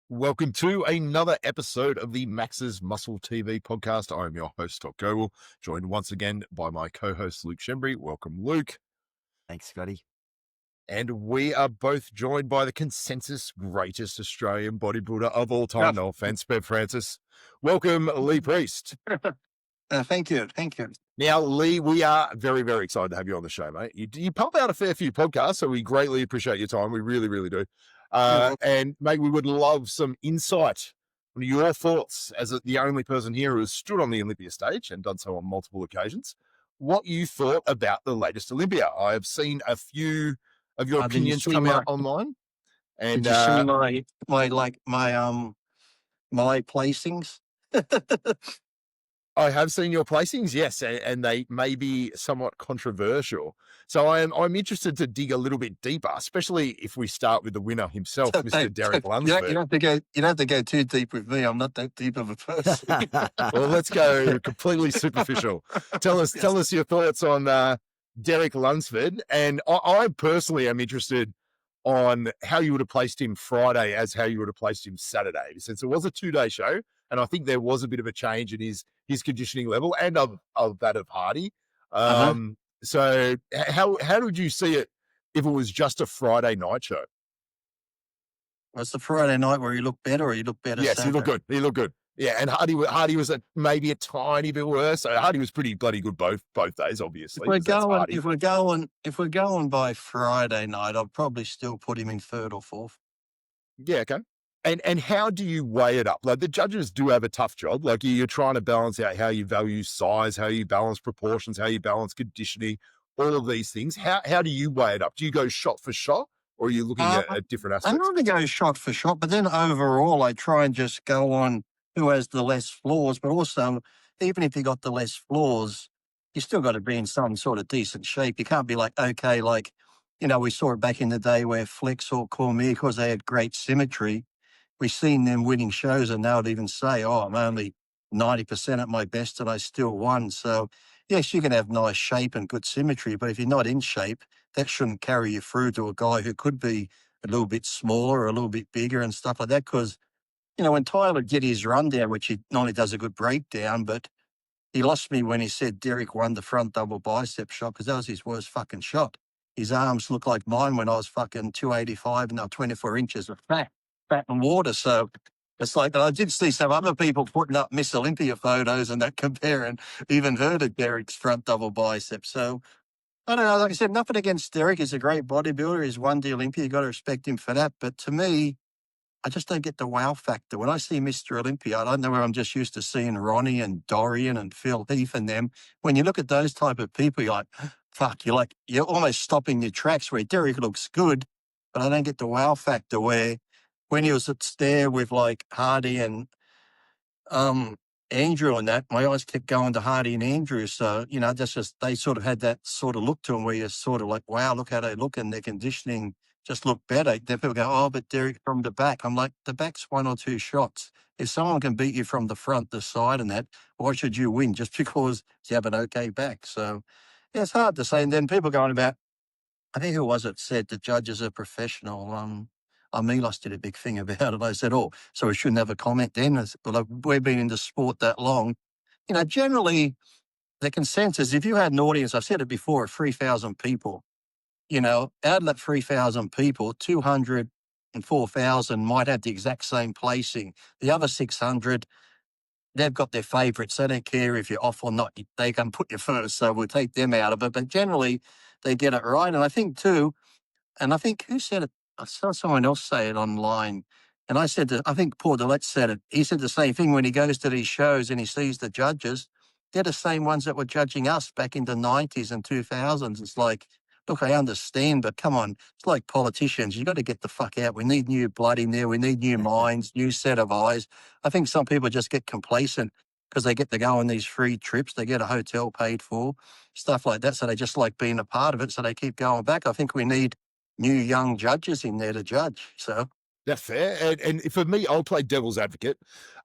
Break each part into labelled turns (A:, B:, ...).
A: Welcome to another episode of the Max's Muscle TV podcast. I'm your host, Goble, joined once again by my co-host, Luke Schembri. Welcome, Luke.
B: Thanks, Scotty.
A: And we are both joined by the consensus greatest Australian bodybuilder of all time. No offense, Bev Francis. Welcome, Lee Priest.
C: Thank you.
A: Now, Lee, we are very, very excited to have you on the show, mate. You pump out a fair few podcasts, so we greatly appreciate your time. We really, really do. And mate, we would love some insight on your thoughts as the only person here who has stood on the Olympia stage and done so on multiple occasions. What you thought about the latest Olympia? I have seen a few of your opinions come out online. And
C: did you see my placings?
A: I have seen your placings, yes, and they may be somewhat controversial. So I'm interested to dig a little bit deeper, especially if we start with the winner himself, Mr. Derek Lunsford.
C: You don't have to go too deep with me. I'm not that deep of a person.
A: Well, let's go completely superficial. Tell us your thoughts on Derek Lunsford, and I personally am interested on how you would have placed him Friday as how you would have placed him Saturday, since it was a 2-day show, and I think there was a bit of a change in his conditioning level and of that of Hardy. So how did you see it if it was just a Friday night show?
C: Was the Friday night where he looked better or he looked better?
A: Yes,
C: Saturday?
A: He looked good. Yeah, and Hardy was maybe a tiny bit worse. So Hardy was pretty bloody good both days, obviously.
C: If we're going by Friday night, I'd probably still put him in third or fourth.
A: Yeah, okay. And how do you weigh it up? Like, the judges do have a tough job. Like, you're trying to balance out how you value size, how you balance proportions, how you balance conditioning, all of these things. How do you weigh it up? Do you go shot for shot, or are you looking at different aspects?
C: I'm not going to go shot for shot, but then overall, I try and just go on who has the less flaws. But also, even if you got the less flaws, you still got to be in some sort of decent shape. You can't be like, okay, like, we saw it back in the day where Flex or Cormier, because they had great symmetry, we've seen them winning shows and they would even say, I'm only 90% at my best and I still won. So, yes, you can have nice shape and good symmetry, but if you're not in shape, that shouldn't carry you through to a guy who could be a little bit smaller or a little bit bigger and stuff like that. Because, when Tyler did his rundown, which he not only does a good breakdown, but he lost me when he said Derek won the front double bicep shot, because that was his worst fucking shot. His arms look like mine when I was fucking 285 and now 24 inches of fat and water. So it's like, I did see some other people putting up Miss Olympia photos and that comparing even her to Derek's front double bicep. So I don't know. Like I said, nothing against Derek. He's a great bodybuilder. He's won the Olympia. You got to respect him for that. But to me, I just don't get the wow factor. When I see Mr. Olympia, I don't know where I'm just used to seeing Ronnie and Dorian and Phil Heath and them. When you look at those type of people, you're like, fuck, you're almost stopping your tracks where Derek looks good, but I don't get the wow factor where when he was there with like Hardy and Andrew and that, my eyes kept going to Hardy and Andrew. So, that's just, they sort of had that sort of look to them where you're sort of like, wow, look how they look and their conditioning just look better. Then people go, but Derek from the back. I'm like, the back's 1 or 2 shots. If someone can beat you from the front, the side and that, why should you win just because you have an okay back? So, yeah, it's hard to say. And then people going about, I think who was it said the judges are professional. Milos did a big thing about it. I said, so we shouldn't have a comment then. But we've been in the sport that long. Generally, the consensus, if you had an audience, I've said it before, of 3,000 people, out of that 3,000 people, 204,000 might have the exact same placing. The other 600, they've got their favourites. They don't care if you're off or not. They can put you first, so we'll take them out of it. But generally, they get it right. And I think, too, who said it? I saw someone else say it online. And I said, I think Paul Dillette said it. He said the same thing when he goes to these shows and he sees the judges. They're the same ones that were judging us back in the 90s and 2000s. It's like, look, I understand, but come on. It's like politicians. You got to get the fuck out. We need new blood in there. We need new minds, new set of eyes. I think some people just get complacent because they get to go on these free trips. They get a hotel paid for, stuff like that. So they just like being a part of it. So they keep going back. I think we need new young judges in there to judge. So
A: that's fair. And for me, I'll play devil's advocate.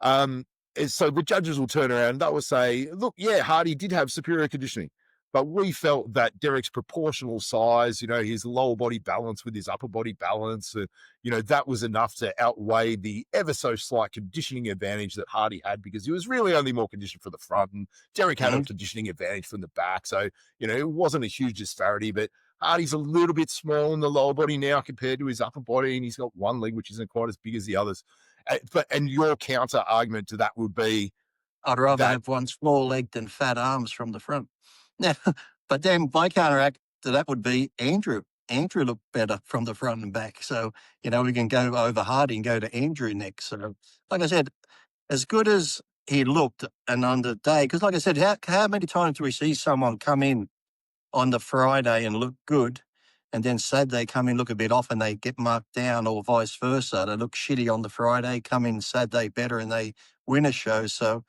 A: So the judges will turn around and they will say, look, yeah, Hardy did have superior conditioning. But we felt that Derek's proportional size, his lower body balance with his upper body balance, that was enough to outweigh the ever so slight conditioning advantage that Hardy had, because he was really only more conditioned for the front, and Derek had a conditioning advantage from the back. So, it wasn't a huge disparity, but Hardy's a little bit small in the lower body now compared to his upper body, and he's got one leg which isn't quite as big as the others. And your counter argument to that would be,
C: I'd rather have one small-legged than fat arms from the front. Now, but then my counteract to that would be Andrew. Andrew looked better from the front and back. So, we can go over Hardy and go to Andrew next. So, like I said, as good as he looked and on the day, because like I said, how many times do we see someone come in on the Friday and look good, and then Saturday come in, look a bit off, and they get marked down, or vice versa? They look shitty on the Friday, come in Saturday better, and they win a show. So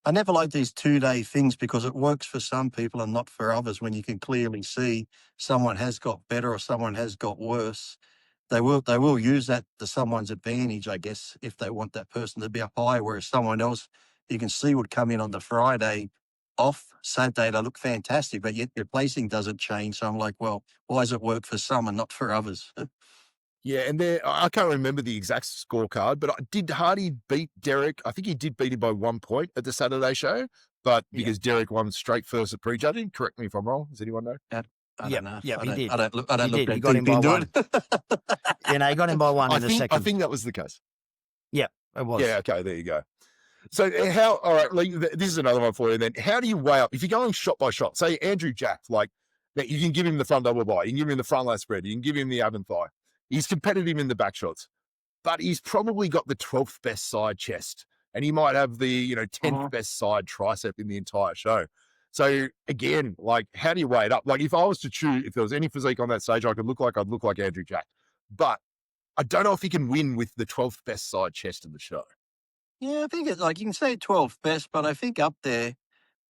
C: I never like these 2-day things, because it works for some people and not for others. When you can clearly see someone has got better or someone has got worse, they will use that to someone's advantage, I guess, if they want that person to be up high, whereas someone else you can see would come in on the Friday off, Saturday they look fantastic, but yet their placing doesn't change. So I'm like, well, why does it work for some and not for others?
A: Yeah, and I can't remember the exact scorecard, but did Hardy beat Derek? I think he did beat him by 1 point at the Saturday show, but because Derek won straight first at prejudging. Correct me if I'm wrong. Does anyone know?
C: I don't know.
B: Yeah, he did.
C: I don't look that
B: he got him
C: deep
B: by
C: into
B: one.
C: it.
B: He got him by one in the second.
A: I think that was the case.
B: Yeah, it was.
A: Yeah, okay, there you go. So all right, Lee, this is another one for you then. How do you weigh up, if you're going shot by shot, say Andrew Jack, like, that you can give him the front double by, you can give him the front lat spread, you can give him the ab and thigh. He's competitive in the back shots, but he's probably got the 12th best side chest, and he might have the, 10th best side tricep in the entire show. So again, like, how do you weigh it up? Like, if I was to choose, if there was any physique on that stage I'd look like Andrew Jack, but I don't know if he can win with the 12th best side chest in the show.
C: Yeah, I think it's like, you can say 12th best, but I think up there,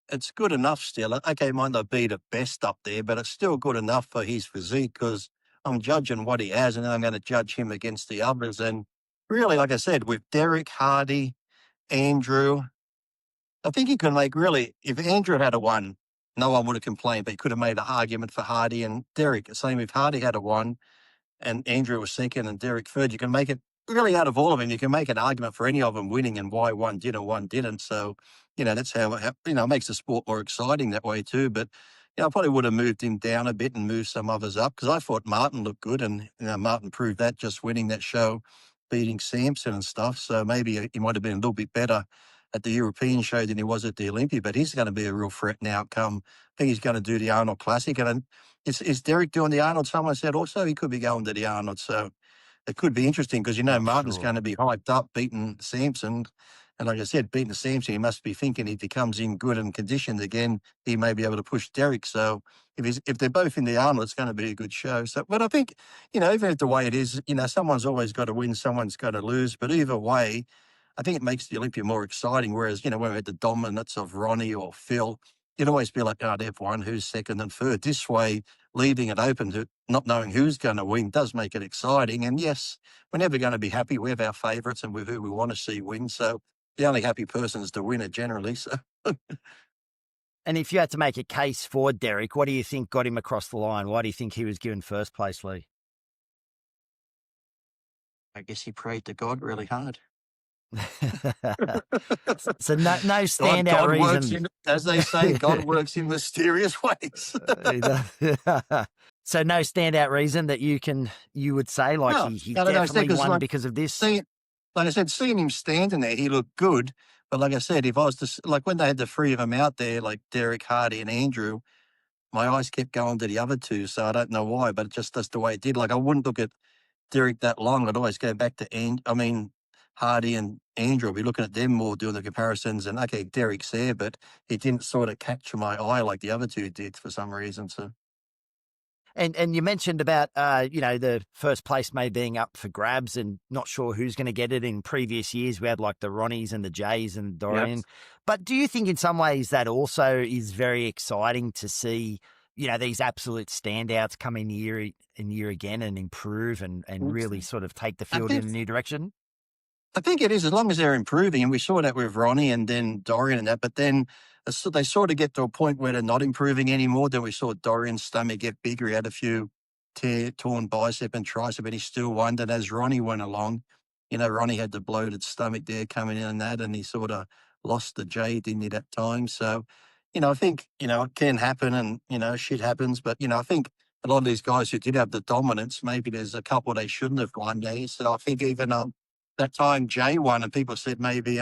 C: it's good enough still. Okay, it might not be the best up there, but it's still good enough for his physique, because I'm judging what he has, and then I'm going to judge him against the others. And really, like I said, with Derek, Hardy, Andrew, I think he can make, really, if Andrew had won, no one would have complained, but he could have made an argument for Hardy and Derek. Same if Hardy had won and Andrew was second and Derek third. You can make it, really, out of all of them, you can make an argument for any of them winning and why one did and one didn't. So, that's how, it makes the sport more exciting that way too. But, I probably would have moved him down a bit and moved some others up, because I thought Martin looked good, and, Martin proved that just winning that show, beating Sampson and stuff. So maybe he might have been a little bit better at the European show than he was at the Olympia, but he's going to be a real threat now come. I think he's going to do the Arnold Classic. And is Derek doing the Arnold? Someone said also he could be going to the Arnold. So it could be interesting, because, Martin's going to be hyped up, beating Sampson. And like I said, beating Sampson, he must be thinking if he comes in good and conditioned again, he may be able to push Derek. So if they're both in the Arnold, it's going to be a good show. So, but I think, even if the way it is, someone's always got to win, someone's got to lose. But either way, I think it makes the Olympia more exciting. Whereas, when we had the dominance of Ronnie or Phil, you'd always be like, oh, they've won, who's second and third? This way, leaving it open to not knowing who's going to win does make it exciting. And yes, we're never going to be happy with our favourites and with who we want to see win. So the only happy person is the winner generally. So.
B: And if you had to make a case for Derek, what do you think got him across the line? Why do you think he was given first place, Lee?
C: I guess he prayed to God really hard.
B: So no standout God reason.
C: As they say, God works in mysterious ways.
B: So no standout reason that you would say, like,
C: no,
B: he definitely won because of this?
C: Like I said, seeing him standing there, he looked good. But like I said, if I was to, like, when they had the three of them out there, like Derek, Hardy and Andrew, my eyes kept going to the other two. So I don't know why, but just that's the way it did. Like, I wouldn't look at Derek that long. I'd always go back to Hardy and Andrew. I'll be looking at them more, doing the comparisons. And okay, Derek's there, but he didn't sort of capture my eye like the other two did for some reason. So.
B: And you mentioned about, the first place may being up for grabs and not sure who's going to get it. In previous years, we had like the Ronnies and the Jays and Dorian. Yep. But do you think in some ways that also is very exciting to see, these absolute standouts come in year again and improve and really sort of take the field in a new direction?
C: I think it is, as long as they're improving. And we saw that with Ronnie and then Dorian and that. But then they sort of get to a point where they're not improving anymore. Then we saw Dorian's stomach get bigger. He had a few torn bicep and tricep, but he still won. And as Ronnie went along, Ronnie had the bloated stomach there coming in and that, and he sort of lost the J, didn't he, that time? So, I think, it can happen and, shit happens. But, I think a lot of these guys who did have the dominance, maybe there's a couple they shouldn't have won there. So I think even that time Jay won, and people said maybe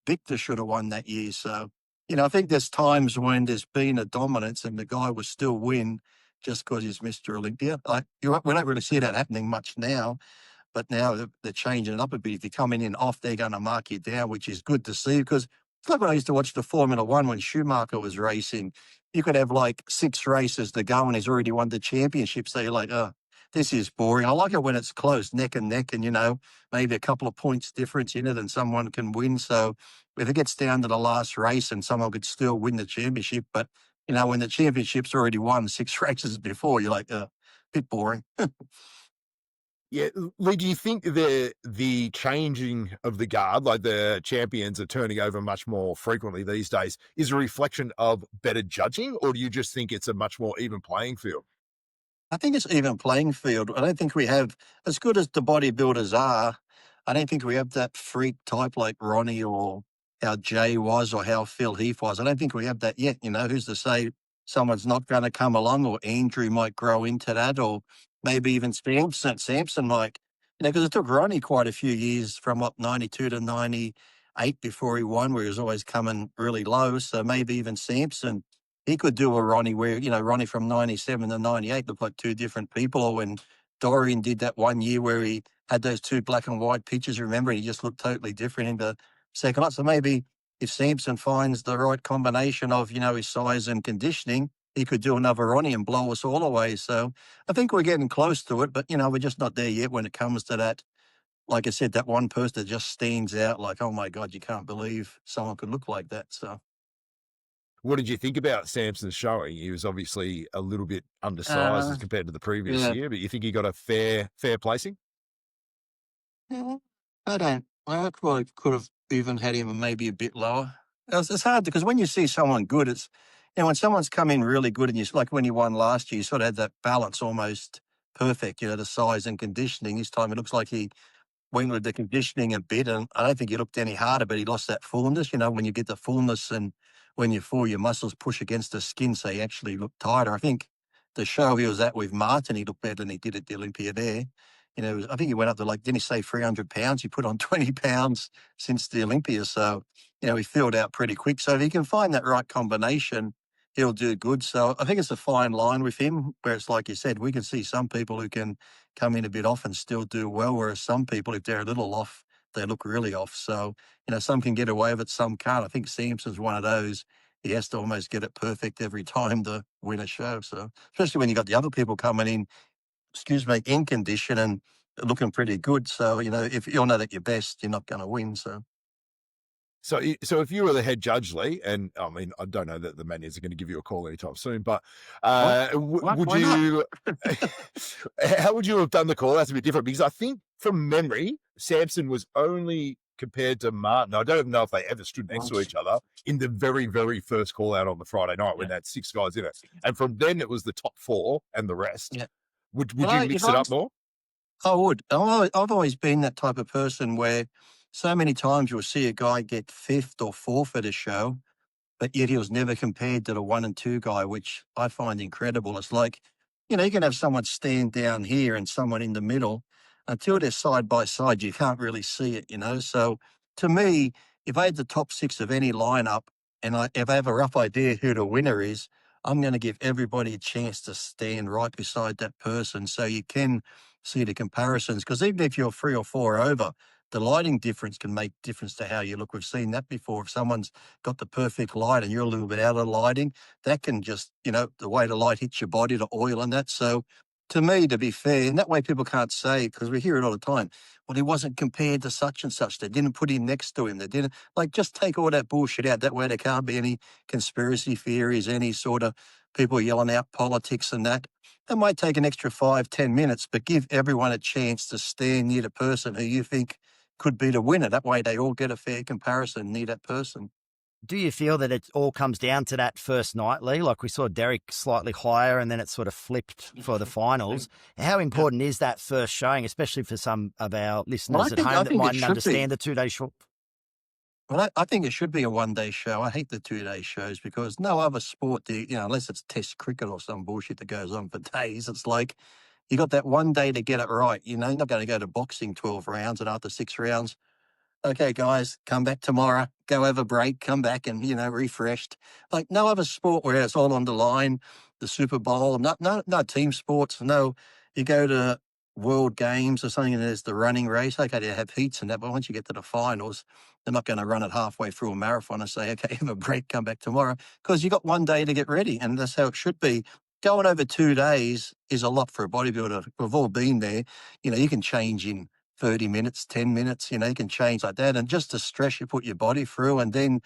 C: Victor should have won that year. So, I think there's times when there's been a dominance and the guy will still win just because he's Mr. Olympia. We don't really see that happening much now, but now they're changing it up a bit. If you're coming in off, they're going to mark you down, which is good to see, because it's like when I used to watch the Formula One when Schumacher was racing. You could have like 6 races to go and he's already won the championship. So you're like, oh, this is boring. I like it when it's close, neck and neck, and, maybe a couple of points difference in it and someone can win. So if it gets down to the last race and someone could still win the championship, but, when the championship's already won 6 races before, you're like, bit boring.
A: Yeah, Lee, do you think the changing of the guard, like the champions are turning over much more frequently these days, is a reflection of better judging, or do you just think it's a much more even playing field?
C: I think it's even playing field. I don't think we have, as good as the bodybuilders are, I don't think we have that freak type like Ronnie or how Jay was or how Phil Heath was. I don't think we have that yet. Who's to say someone's not going to come along, or Andrew might grow into that, or maybe even Samson might, because it took Ronnie quite a few years from 92 to 98 before he won, where he was always coming really low. So maybe even Samson, he could do a Ronnie where, Ronnie from 97 to 98 looked like 2 different people. Or when Dorian did that one year where he had those 2 black and white pictures, remember, he just looked totally different in the second lot. So maybe if Samson finds the right combination of, his size and conditioning, he could do another Ronnie and blow us all away. So I think we're getting close to it, but, we're just not there yet when it comes to that. Like I said, that one person that just stands out like, oh my God, you can't believe someone could look like that. So.
A: What did you think about Samson's showing? He was obviously a little bit undersized as compared to the previous
C: Yeah.
A: year, but you think he got a fair placing?
C: Yeah, I don't. I probably could have even had him maybe a bit lower. It's hard because when you see someone good, it's, when someone's come in really good and like when he won last year, you sort of had that balance almost perfect, the size and conditioning. This time it looks like he went with the conditioning a bit, and I don't think he looked any harder, but he lost that fullness. When you get the fullness and when you're full, your muscles push against the skin, so you actually look tighter. I think the show he was at with Martin, he looked better than he did at the Olympia there. I think he went up to didn't he say 300 pounds? He put on 20 pounds since the Olympia. So, he filled out pretty quick. So if he can find that right combination, he'll do good. So I think it's a fine line with him where it's like you said, we can see some people who can come in a bit off and still do well, whereas some people, if they're a little off, they look really off. So, some can get away with it, some can't. I think Samson's one of those. He has to almost get it perfect every time to win a show. So, especially when you got the other people coming in, in condition and looking pretty good. So, if you all know that you're best, you're not going to win. So,
A: So if you were the head judge, Lee, and I mean, I don't know that the managers are going to give you a call anytime soon, but would
C: Why
A: you, how would you have done the call? That's a bit different because I think from memory, Samson was only compared to Martin. I don't even know if they ever stood next to each other in the very, very first call out on the Friday night when they had 6 guys in it. And from then it was the top 4 and the rest.
C: Yeah.
A: Would you mix it up more?
C: I would. I've always been that type of person where so many times you'll see a guy get 5th or 4th at a show, but yet he was never compared to the 1 and 2 guy, which I find incredible. It's like, you can have someone stand down here and someone in the middle. Until they're side by side, you can't really see it, So to me, if I had the top 6 of any lineup and if I have a rough idea who the winner is, I'm going to give everybody a chance to stand right beside that person so you can see the comparisons. Because even if you're 3 or 4 over, the lighting difference can make difference to how you look. We've seen that before. If someone's got the perfect light and you're a little bit out of lighting, that can just, the way the light hits your body, the oil and that. So to me, to be fair, and that way people can't say, because we hear it all the time, well, he wasn't compared to such and such. They didn't put him next to him. They didn't, just take all that bullshit out. That way there can't be any conspiracy theories, any sort of people yelling out politics and that. It might take an extra 5-10 minutes, but give everyone a chance to stand near the person who you think could be the winner. That way they all get a fair comparison near that person.
B: Do you feel that it all comes down to that first night, Lee? Like we saw Derek slightly higher and then it sort of flipped for the finals. How important is that first showing, especially for some of our listeners at home that mightn't understand the 2 day short?
C: Well, I think it should be a one-day show. I hate the 2-day shows because no other sport, unless it's Test cricket or some bullshit that goes on for days, it's like you got that one day to get it right. You're not going to go to boxing 12 rounds and after 6 rounds, okay, guys, come back tomorrow, go have a break, come back and, refreshed. Like no other sport where it's all on the line, the Super Bowl, no team sports, no, you go to World Games or something and there's the running race. Okay, they have heats and that, but once you get to the finals, they're not going to run it halfway through a marathon and say, okay, have a break, come back tomorrow, because you got one day to get ready, and that's how it should be. Going over 2 days is a lot for a bodybuilder. We've all been there. You can change in 30 minutes, 10 minutes, you can change like that. And just the stress you put your body through. And then,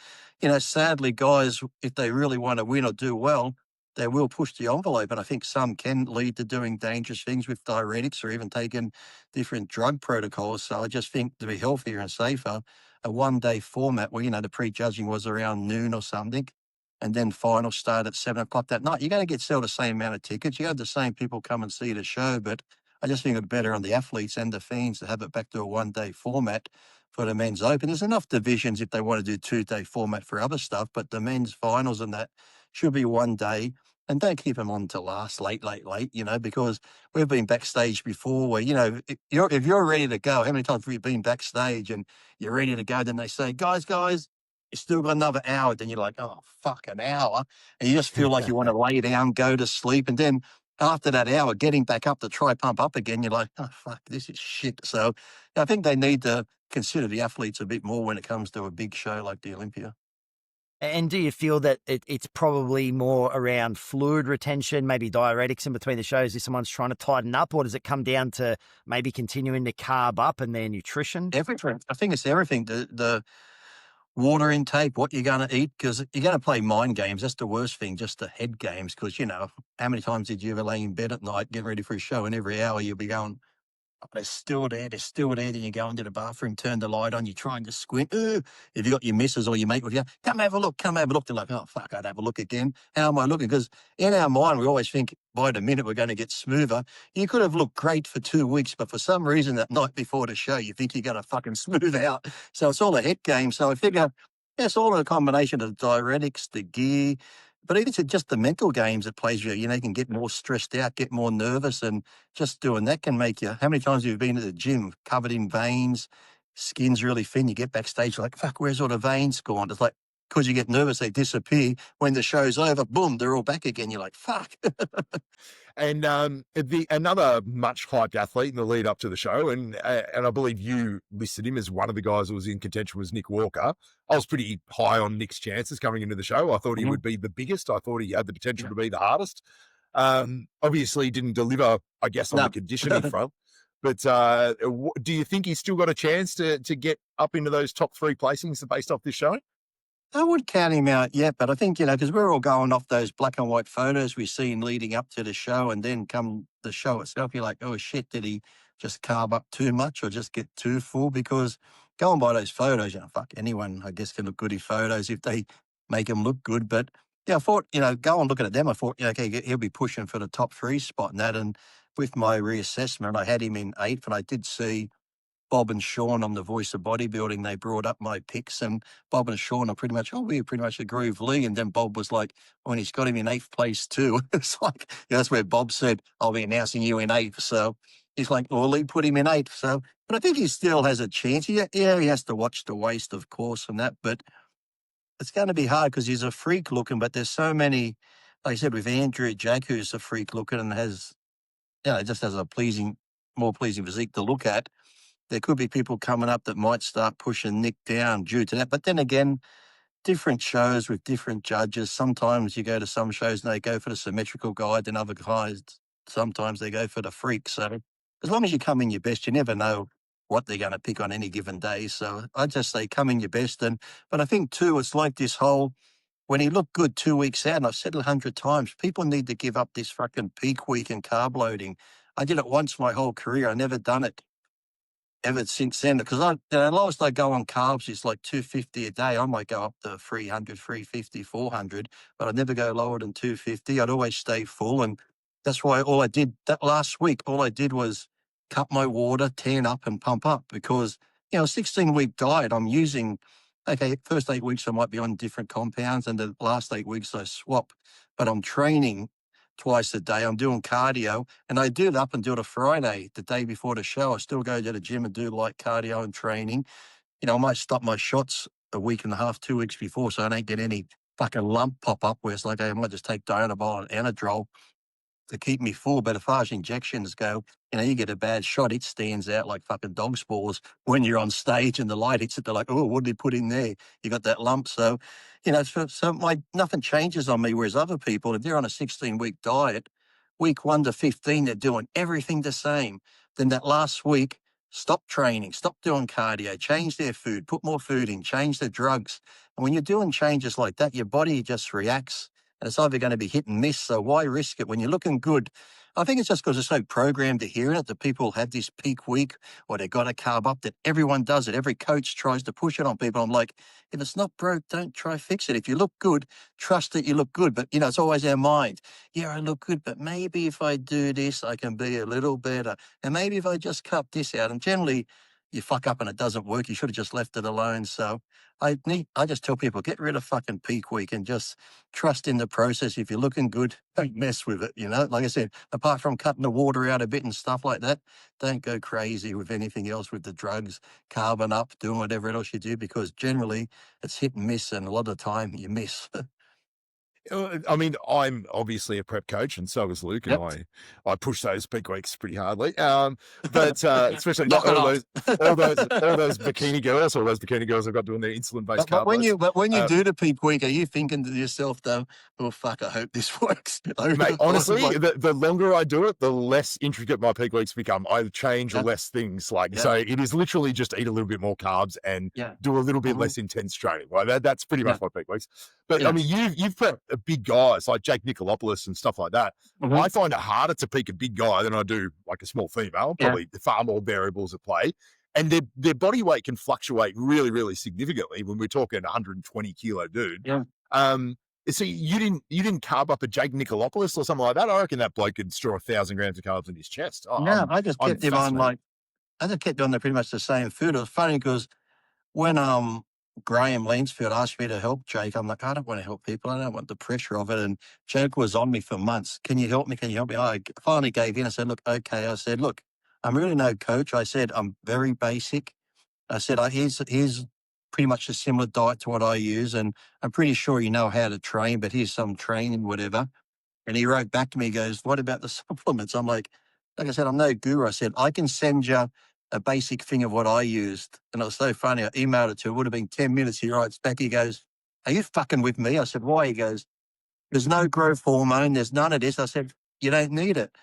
C: sadly, guys, if they really want to win or do well, they will push the envelope. And I think some can lead to doing dangerous things with diuretics or even taking different drug protocols. So I just think to be healthier and safer, a one-day format where, the pre-judging was around noon or something, and then final start at 7 o'clock that night. You're going to get sell the same amount of tickets. You have the same people come and see the show, but I just think it's better on the athletes and the fans to have it back to a one-day format for the men's open. There's enough divisions if they want to do 2-day format for other stuff, but the men's finals and that should be one day. And don't keep them on to last late, because we've been backstage before where, if you're ready to go, how many times have you been backstage and you're ready to go, then they say, guys, you still got another hour. Then you're like, oh, fuck, an hour. And you just feel like you want to lay down, go to sleep. And then after that hour, getting back up to try pump up again, you're like, oh, fuck, this is shit. So I think they need to consider the athletes a bit more when it comes to a big show like the Olympia.
B: And do you feel that it's probably more around fluid retention, maybe diuretics in between the shows if someone's trying to tighten up, or does it come down to maybe continuing to carb up and their nutrition?
C: Everything. I think it's everything. The water intake, what you're going to eat, because you're going to play mind games. That's the worst thing, just the head games, because, how many times did you ever lay in bed at night getting ready for a show, and every hour you'll be going, oh, they're still there. Then you go into the bathroom, turn the light on, you're trying to squint. If you got your missus or your mate with you, come have a look. They're like, oh, fuck, I'd have a look again. How am I looking? Because in our mind, we always think by the minute we're going to get smoother. You could have looked great for 2 weeks, but for some reason that night before the show, you think you're going to fucking smooth out. So it's all a head game. So I figure it's all a combination of the diuretics, the gear, but even just the mental games it plays you can get more stressed out, get more nervous, and just doing that can make you. How many times have you been at the gym covered in veins, skin's really thin, you get backstage like, fuck, where's all the veins gone? It's like, because you get nervous, they disappear. When the show's over, boom, they're all back again. You're like, fuck.
A: And another much hyped athlete in the lead up to the show, and I believe you listed him as one of the guys who was in contention, was Nick Walker. I was pretty high on Nick's chances coming into the show. I thought he would be the biggest. I thought he had the potential to be the hardest. Obviously didn't deliver, I guess, on the conditioning front. But do you think he's still got a chance to get up into those top 3 placings based off this show?
C: I would count him out yet, but I think, because we're all going off those black and white photos we've seen leading up to the show, and then come the show itself, you're like, oh shit, did he just carb up too much or just get too full? Because going by those photos, fuck, anyone, I guess, can look good in photos if they make them look good. But I thought, going looking at them, I thought, okay, he'll be pushing for the top 3 spot and that. And with my reassessment, I had him in 8th, and I did see Bob and Sean on the Voice of Bodybuilding, they brought up my picks, and Bob and Sean are we pretty much agree with Lee. And then Bob was like, when he's got him in 8th place too. It's like, that's where Bob said, I'll be announcing you in 8th. So he's like, well, Lee put him in 8th. So, but I think he still has a chance. He has to watch the waist, of course, and that, but it's going to be hard because he's a freak looking, but there's so many, like I said, with Andrew Jack, who's a freak looking and has, just has a more pleasing physique to look at. There could be people coming up that might start pushing Nick down due to that. But then again, different shows with different judges. Sometimes you go to some shows and they go for the symmetrical guy, then other guys, sometimes they go for the freak. So as long as you come in your best, you never know what they're going to pick on any given day. So I just say come in your best. But I think too, it's like this whole, when he looked good 2 weeks out, and I've said it 100 times, people need to give up this fucking peak week and carb loading. I did it once my whole career. I never done it. ever since then, because the lowest I go on carbs is like 250 a day. I might go up to 300, 350, 400, but I'd never go lower than 250. I'd always stay full. And that's why all I did that last week, all I did was cut my water, tan up and pump up because, 16-week diet, I'm using, okay, first 8 weeks I might be on different compounds and the last 8 weeks I swap, but I'm training twice a day. I'm doing cardio, and I do it up until the Friday, the day before the show. I still go to the gym and do light cardio and training. I might stop my shots a week and a half, 2 weeks before, so I don't get any fucking lump pop up where it's like, hey, I might just take Dianabol and Anadrol to keep me full. But as far as injections go, you get a bad shot, it stands out like fucking dog spores when you're on stage and the light hits it. They're like, oh, what did they put in there? You got that lump. So, nothing changes on me. Whereas other people, if they're on a 16-week diet, week 1 to 15, they're doing everything the same. Then that last week, stop training, stop doing cardio, change their food, put more food in, change the drugs. And when you're doing changes like that, your body just reacts. And it's either going to be hit and miss. So why risk it when you're looking good? I think it's just because it's so programmed to hear it that people have this peak week or they got to carb up, that everyone does it. Every coach tries to push it on people. I'm like, if it's not broke, don't try fix it. If you look good, trust that you look good. But, it's always our mind. Yeah, I look good, but maybe if I do this, I can be a little better. And maybe if I just cut this out. And generally, you fuck up and it doesn't work. You should have just left it alone. So I just tell people, get rid of fucking peak week and just trust in the process. If you're looking good, don't mess with it. Like I said, apart from cutting the water out a bit and stuff like that, don't go crazy with anything else with the drugs, carbon up, doing whatever else you do, because generally it's hit and miss. And a lot of the time you miss.
A: I mean, I'm obviously a prep coach, and so is Luke,
C: Yep.
A: and I push those peak weeks pretty hardly. But especially
C: Knock
A: all
C: it
A: those bikini girls I've got doing their insulin-based
C: But
A: carb
C: when you
A: loads.
C: do the peak week, are you thinking to yourself though, oh fuck, I hope this works?
A: Mate, honestly, the longer I do it, the less intricate my peak weeks become. I change
C: Yeah.
A: less things.
C: Yeah.
A: So it is literally just eat a little bit more carbs and
C: Yeah.
A: do a little bit
C: Mhm.
A: less intense training. Like that's pretty much my peak weeks. But
C: Yeah.
A: I mean, you've prepped big guys like Jake Nicolopoulos and stuff like that.
C: Mhm.
A: I find it harder to peak a big guy than I do like a small female.
C: Yeah.
A: Probably far more variables at play. And their body weight can fluctuate really, really significantly when we're talking 120 kilo dude.
C: Yeah.
A: So you didn't carb up a Jake Nicolopoulos or something like that? I reckon that bloke could store 1,000 grams of carbs in his chest.
C: No, I just
A: I'm
C: kept him on
A: fascinated.
C: I just kept on pretty much the same food. It was funny because when Graham Lansfield asked me to help Jake, I'm like, I don't want to help people. I don't want the pressure of it. And Jake was on me for months. Can you help me? Can you help me? I finally gave in. I said, look, okay. I said, look, I'm really no coach. I said, I'm very basic. I said, here's pretty much a similar diet to what I use. And I'm pretty sure you know how to train, but here's some training, whatever. And he wrote back to me, he goes, what about the supplements? I'm like I said, I'm no guru. I said, I can send you a basic thing of what I used. And it was so funny. I emailed it to him. It would have been 10 minutes. He writes back, he goes, are you fucking with me? I said, why? He goes, there's no growth hormone. There's none of this. I said, you don't need it.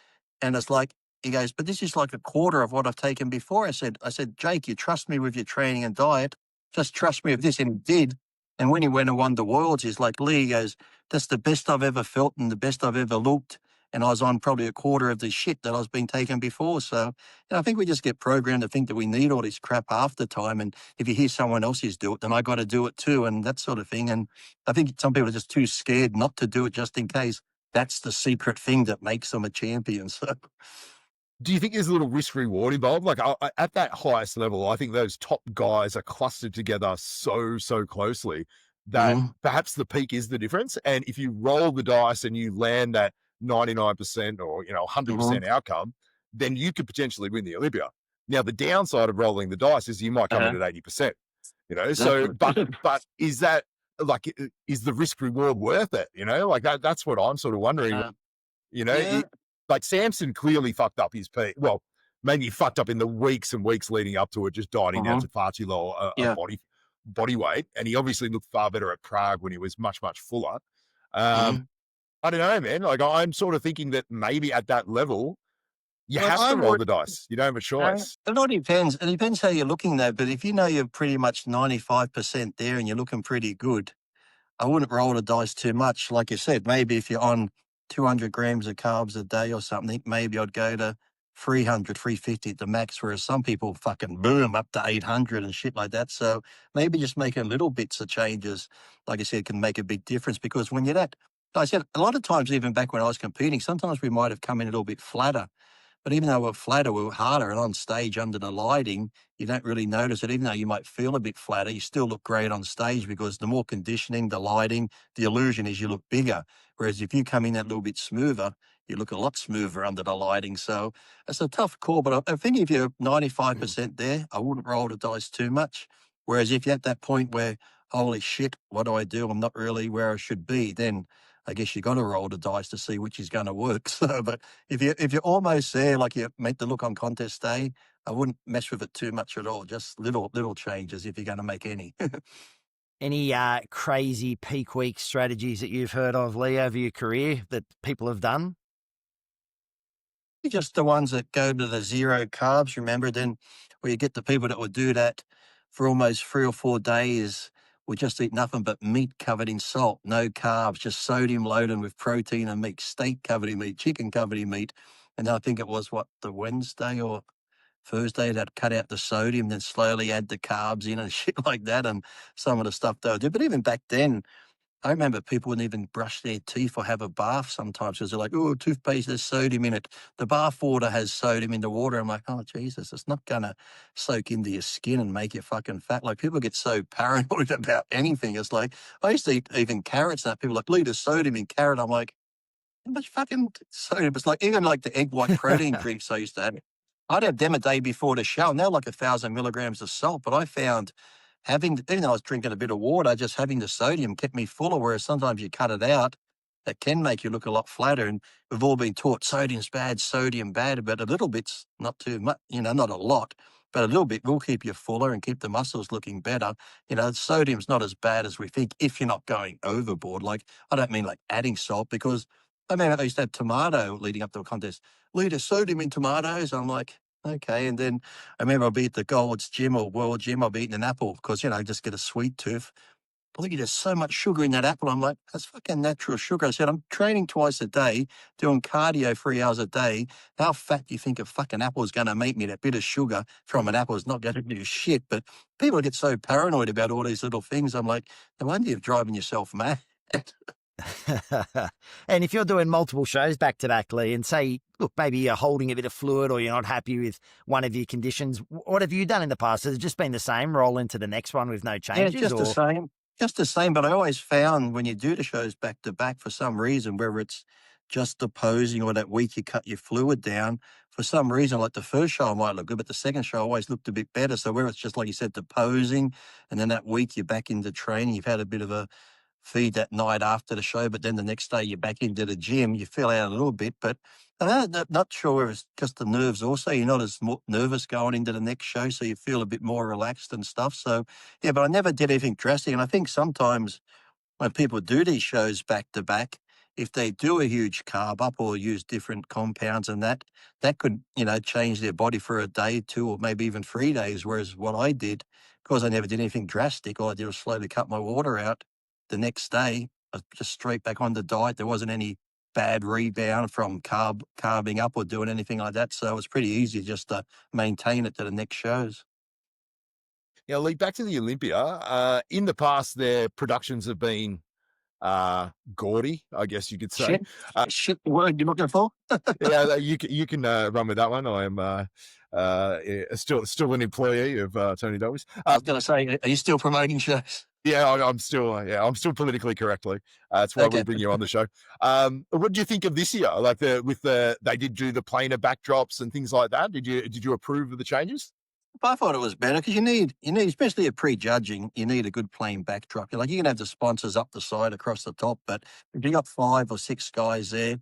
C: And it's like, he goes, but this is like a quarter of what I've taken before. I said, Jake, you trust me with your training and diet. Just trust me with this. And he did. And when he went and won the worlds, he's like, Lee, he goes, that's the best I've ever felt and the best I've ever looked. And I was on probably a quarter of the shit that I was being taken before. So I think we just get programmed to think that we need all this crap half the time. And if you hear someone else's do it, then I got to do it too, and that sort of thing. And I think some people are just too scared not to do it just in case that's the secret thing that makes them a champion. So
A: Do you think there's a little risk reward involved? Like at that highest level, I think those top guys are clustered together so closely that perhaps the peak is the difference. And if you roll the dice and you land that 99% or 100% outcome, then you could potentially win the Olympia. Now the downside of rolling the dice is you might come in at 80%. So but is that like is the risk reward worth it? Like that's what I'm sort of wondering. Like Samson clearly fucked up his peak. Well, maybe he fucked up in the weeks and weeks leading up to it, just dieting down to far too low a body weight. And he obviously looked far better at Prague when he was much fuller. I don't know, man. Like I'm sort of thinking that maybe at that level, you have to roll the dice. You don't have a choice.
C: It all depends. It depends how you're looking though. But if you know you're pretty much 95% there and you're looking pretty good, I wouldn't roll the dice too much. Like you said, maybe if you're on 200 grams of carbs a day or something, maybe I'd go to 300, 350 at the max, whereas some people fucking boom up to 800 and shit like that. So maybe just making little bits of changes, like I said, can make a big difference, because when you're like I said, a lot of times, even back when I was competing, sometimes we might have come in a little bit flatter. But even though we're flatter, we're harder, and on stage under the lighting, you don't really notice it. Even though you might feel a bit flatter, you still look great on stage, because the more conditioning, the lighting, the illusion is you look bigger. Whereas if you come in that little bit smoother, you look a lot smoother under the lighting. So it's a tough call. But I think if you're 95% there, I wouldn't roll the dice too much. Whereas if you're at that point where, holy shit, what do I do? I'm not really where I should be, then I guess you got to roll the dice to see which is going to work. So, but if you're almost there, like you're meant to look on contest day, I wouldn't mess with it too much at all. Just little changes if you're going to make any.
B: Any crazy peak week strategies that you've heard of, Lee, over your career that people have done?
C: Just the ones that go to the zero carbs, remember? Then where you get the people that would do that for almost 3 or 4 days, would just eat nothing but meat covered in salt, no carbs, just sodium loaded with protein and meat, steak covered in meat, chicken covered in meat. And I think it was the Wednesday or Thursday that cut out the sodium, then slowly add the carbs in and shit like that, and some of the stuff they'll do. But even back then, I remember people wouldn't even brush their teeth or have a bath sometimes, because they're like, oh, toothpaste has sodium in it. The bath water has sodium in the water. I'm like, oh, Jesus, it's not going to soak into your skin and make you fucking fat. Like, people get so paranoid about anything. It's like, I used to eat even carrots, and that people are like, lead of sodium in carrot. I'm like, how much fucking sodium? It's like, even like the egg white protein drinks I used to have, I'd have them a day before the show, and they're like 1,000 milligrams of salt. But I found even though I was drinking a bit of water, just having the sodium kept me fuller, whereas sometimes you cut it out, it can make you look a lot flatter. And we've all been taught sodium bad, but a little bit's not too much, not a lot, but a little bit will keep you fuller and keep the muscles looking better. Sodium's not as bad as we think if you're not going overboard. Like, I don't mean like adding salt, because I mean, I used to have tomato leading up to a contest, liter sodium in tomatoes. I'm like, okay. And then I remember I'll be at the Gold's Gym or World Gym, I'll be eating an apple because, just get a sweet tooth. I think there's so much sugar in that apple. I'm like, that's fucking natural sugar. I said, I'm training twice a day, doing cardio 3 hours a day. How fat do you think a fucking apple is going to make me? That bit of sugar from an apple is not going to do shit. But people get so paranoid about all these little things. I'm like, no wonder you're driving yourself mad.
B: And if you're doing multiple shows back to back, Lee, and say, look, maybe you're holding a bit of fluid or you're not happy with one of your conditions, what have you done in the past? Has it just been the same, roll into the next one with no changes?
C: Yeah, the same. Just the same, but I always found when you do the shows back to back, for some reason, whether it's just the posing or that week you cut your fluid down, for some reason, like the first show I might look good, but the second show always looked a bit better. So where it's just like you said, the posing, and then that week you're back into training, you've had a bit of a feed that night after the show, but then the next day you're back into the gym, you feel out a little bit, but I'm not sure if it's just the nerves also. You're not as nervous going into the next show, so you feel a bit more relaxed and stuff. So, yeah, but I never did anything drastic. And I think sometimes when people do these shows back to back, if they do a huge carb up or use different compounds and that could, change their body for a day, 2, or maybe even 3 days. Whereas what I did, because I never did anything drastic, all I did was slowly cut my water out. The next day, I was just straight back on the diet. There wasn't any bad rebound from carbing up or doing anything like that. So it was pretty easy just to maintain it to the next shows.
A: Yeah, Lee, back to the Olympia. In the past, their productions have been gaudy, I guess you could say.
C: Shit, the word you're looking for?
A: Yeah, you can run with that one. I am still an employee of Tony Dobbs.
C: I was going to say, are you still promoting shows?
A: Yeah, I'm still politically correctly. That's why we bring you on the show. What do you think of this year? Like they did do the planar backdrops and things like that. Did you approve of the changes?
C: I thought it was better because you need, especially at pre-judging, you need a good plain backdrop. Like, you can have the sponsors up the side across the top, but if you got 5 or 6 guys there,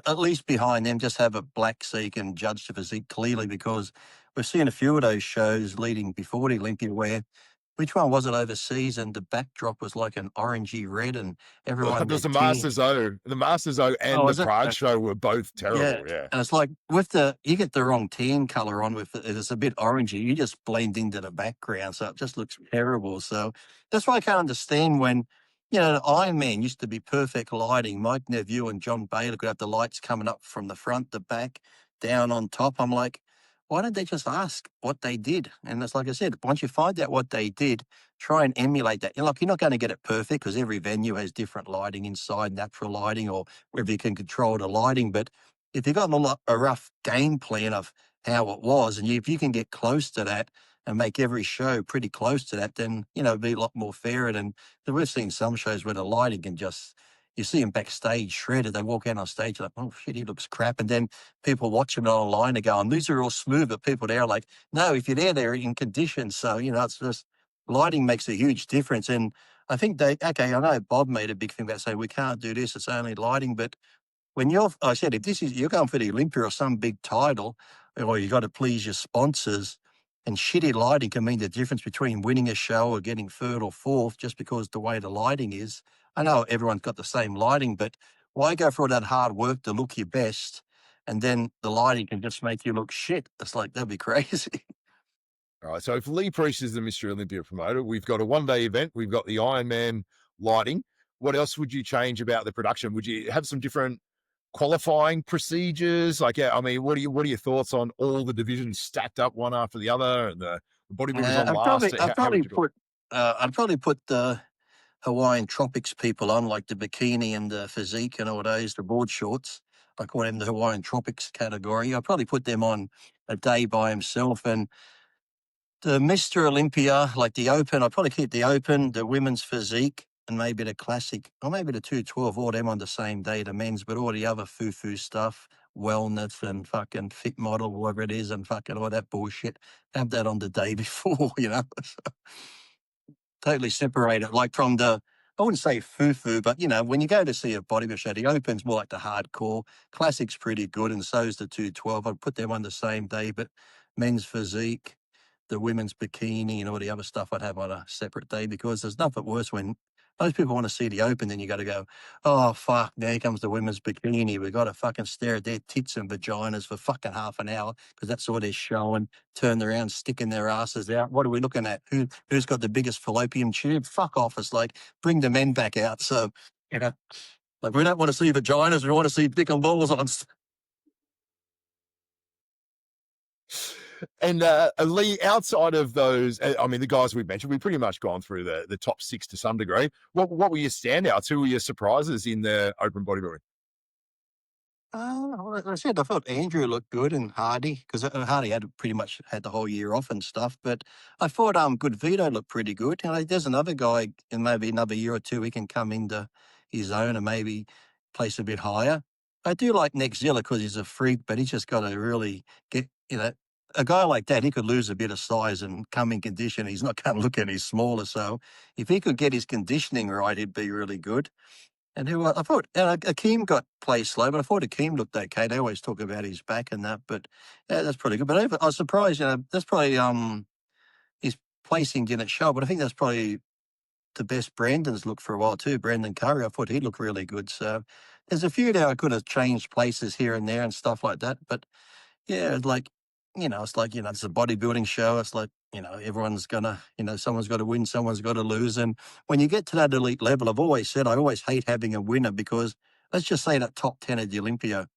C: at least behind them, just have a black so you can judge the physique clearly, because we've seen a few of those shows leading before the Olympia where, which one was it overseas? And the backdrop was like an orangey red, and everyone.
A: It was the Masters O, and the Prague show were both terrible. Yeah,
C: and it's like you get the wrong tan color on with it. It's a bit orangey. You just blend into the background, so it just looks terrible. So that's why I can't understand when. The Iron Man used to be perfect lighting. Mike Neville and John Baylor could have the lights coming up from the front, the back. down on top. I'm like, why don't they just ask what they did? And it's like I said, once you find out what they did, try and emulate that. You're not going to get it perfect because every venue has different lighting inside, natural lighting, or whether you can control the lighting. But if you've got a rough game plan of how it was, and if you can get close to that and make every show pretty close to that, then, it'd be a lot more fairer. And we've seen some shows where the lighting can just, you see them backstage shredded. They walk out on stage like, oh shit, he looks crap. And then people watching it online are going, these are all smooth, but people there are like, no, if you're there, they're in condition. So, it's just lighting makes a huge difference. And I think I know Bob made a big thing about saying we can't do this, it's only lighting, but when I said, if you're going for the Olympia or some big title, or you got to please your sponsors, and shitty lighting can mean the difference between winning a show or getting third or fourth just because the way the lighting is. I know everyone's got the same lighting, but why go for all that hard work to look your best, and then the lighting can just make you look shit? It's like, that'd be crazy.
A: All right. So if Lee Priest is the Mr. Olympia promoter, we've got a one-day event. We've got the Ironman lighting. What else would you change about the production? Would you have some different qualifying procedures? Like, yeah, I mean, what are your thoughts on all the divisions stacked up one after the other, and the bodybuilders on last?
C: I'd probably put the Hawaiian Tropics people on, like the bikini and the physique and all those, the board shorts. I call them the Hawaiian Tropics category. I'd probably put them on a day by himself. And the Mr. Olympia, like the Open, I'd probably keep the Open, the women's physique, and maybe the classic, or maybe the 212, all them on the same day, the men's, but all the other foo-foo stuff, wellness and fucking fit model, whatever it is, and fucking all that bullshit, have that on the day before, Totally separate it, like from I wouldn't say foo-foo, but, when you go to see a bodybuilder show, the Open's more like the hardcore, classic's pretty good, and so's the 212. I'd put them on the same day, but men's physique, the women's bikini and all the other stuff I'd have on a separate day, because there's nothing worse when most people want to see the Open, then you got to go, oh, fuck, there comes the women's bikini. We've got to fucking stare at their tits and vaginas for fucking half an hour because that's all they're showing, turn around, sticking their asses out. What are we looking at? Who's got the biggest fallopian tube? Fuck off. It's like, bring the men back out. So, like, we don't want to see vaginas. We want to see dick and balls on.
A: And Lee, outside of those, I mean, the guys we've mentioned, we've pretty much gone through the top six to some degree. What were your standouts? Who were your surprises in the open bodybuilding?
C: Like I said, I thought Andrew looked good, and Hardy, because Hardy had pretty much had the whole year off and stuff. But I thought Good Vito looked pretty good. There's another guy in maybe another year or two he can come into his own and maybe place a bit higher. I do like Nexzilla because he's a freak, but he's just got to really get, a guy like that, he could lose a bit of size and come in condition. He's not going to look any smaller. So if he could get his conditioning right, he'd be really good. And I thought Akeem got play slow, but I thought Akeem looked okay. They always talk about his back and that, but yeah, that's pretty good. But I was surprised, that's probably his placing didn't show, but I think that's probably the best Brandon's looked for a while too. Brandon Curry, I thought he looked really good. So there's a few there I could have changed places here and there and stuff like that. But yeah, it's like, it's a bodybuilding show. It's like, everyone's gonna, someone's got to win, someone's got to lose. And when you get to that elite level, I've always said, I always hate having a winner, because let's just say that top 10 at the Olympia,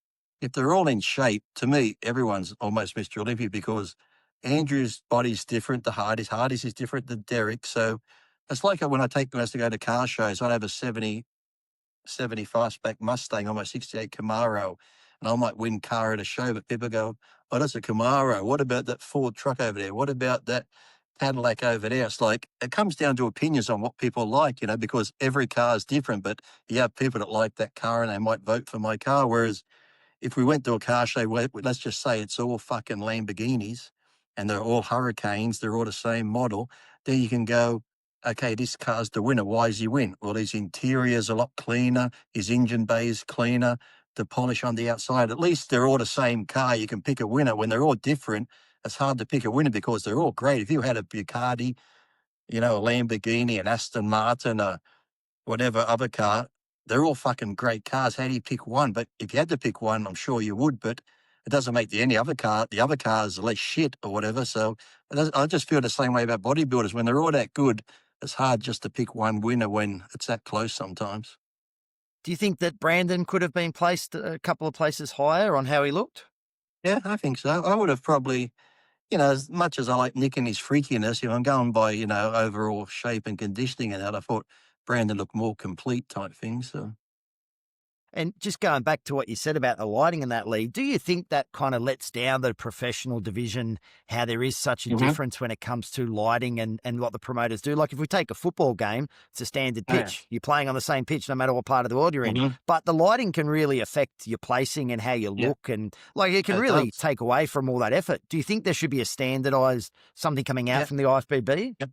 C: if they're all in shape, to me, everyone's almost Mr. Olympia, because Andrew's body's different. Hardy's is different than Derek. So it's like when I take them to go to car shows, I'd have a 70 fastback Mustang on my 68 Camaro, and I might win car at a show, but people go, oh, that's a Camaro. What about that Ford truck over there? What about that Cadillac over there? It's like, it comes down to opinions on what people like, because every car is different, but you have people that like that car and they might vote for my car. Whereas if we went to a car show, let's just say it's all fucking Lamborghinis and they're all Hurricanes, they're all the same model, then you can go, okay, this car's the winner. Why does he win? Well, his interior's a lot cleaner, his engine bay is cleaner, the polish on the outside. At least they're all the same car. You can pick a winner. When they're all different, it's hard to pick a winner because they're all great. If you had a Bucati, a Lamborghini, an Aston Martin, whatever other car, they're all fucking great cars. How do you pick one? But if you had to pick one, I'm sure you would, but it doesn't make the other cars less shit or whatever. So I just feel the same way about bodybuilders. When they're all that good, it's hard just to pick one winner when it's that close sometimes.
B: Do you think that Brandon could have been placed a couple of places higher on how he looked?
C: Yeah, I think so. I would have probably, as much as I like Nick and his freakiness, if I'm going by, overall shape and conditioning and that, I thought Brandon looked more complete type thing. So,
B: And just going back to what you said about the lighting in that league, do you think that kind of lets down the professional division, how there is such a difference when it comes to lighting and what the promoters do? Like if we take a football game, it's a standard pitch. You're playing on the same pitch no matter what part of the world you're in. But the lighting can really affect your placing and how you look. And like it can really take away from all that effort. Do you think there should be a standardized something coming out from the IFBB?
C: Yep.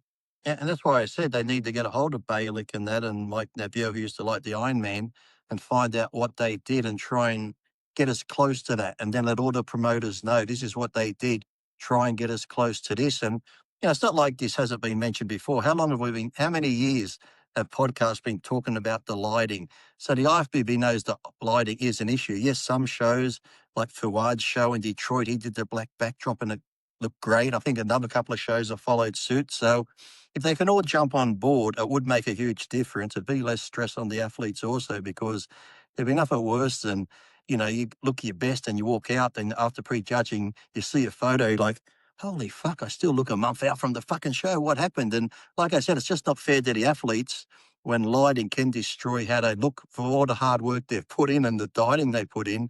C: Yeah, and that's why I said they need to get a hold of Bailick and that, and Mike Napier, who used to like the Iron Man, and find out what they did and try and get us close to that. And then let all the promoters know this is what they did. Try and get us close to this. And, it's not like this hasn't been mentioned before. How long have we been, how many years have podcasts been talking about the lighting? So the IFBB knows that lighting is an issue. Yes, some shows, like Fuad's show in Detroit, he did the black backdrop and it looked great. I think another couple of shows have followed suit. So if they can all jump on board, it would make a huge difference. It'd be less stress on the athletes also, because there'd be nothing worse than, you look your best and you walk out, and after prejudging, you see a photo, you're like, holy fuck, I still look a month out from the fucking show. What happened? And like I said, it's just not fair to the athletes when lighting can destroy how they look for all the hard work they've put in and the dieting they put in.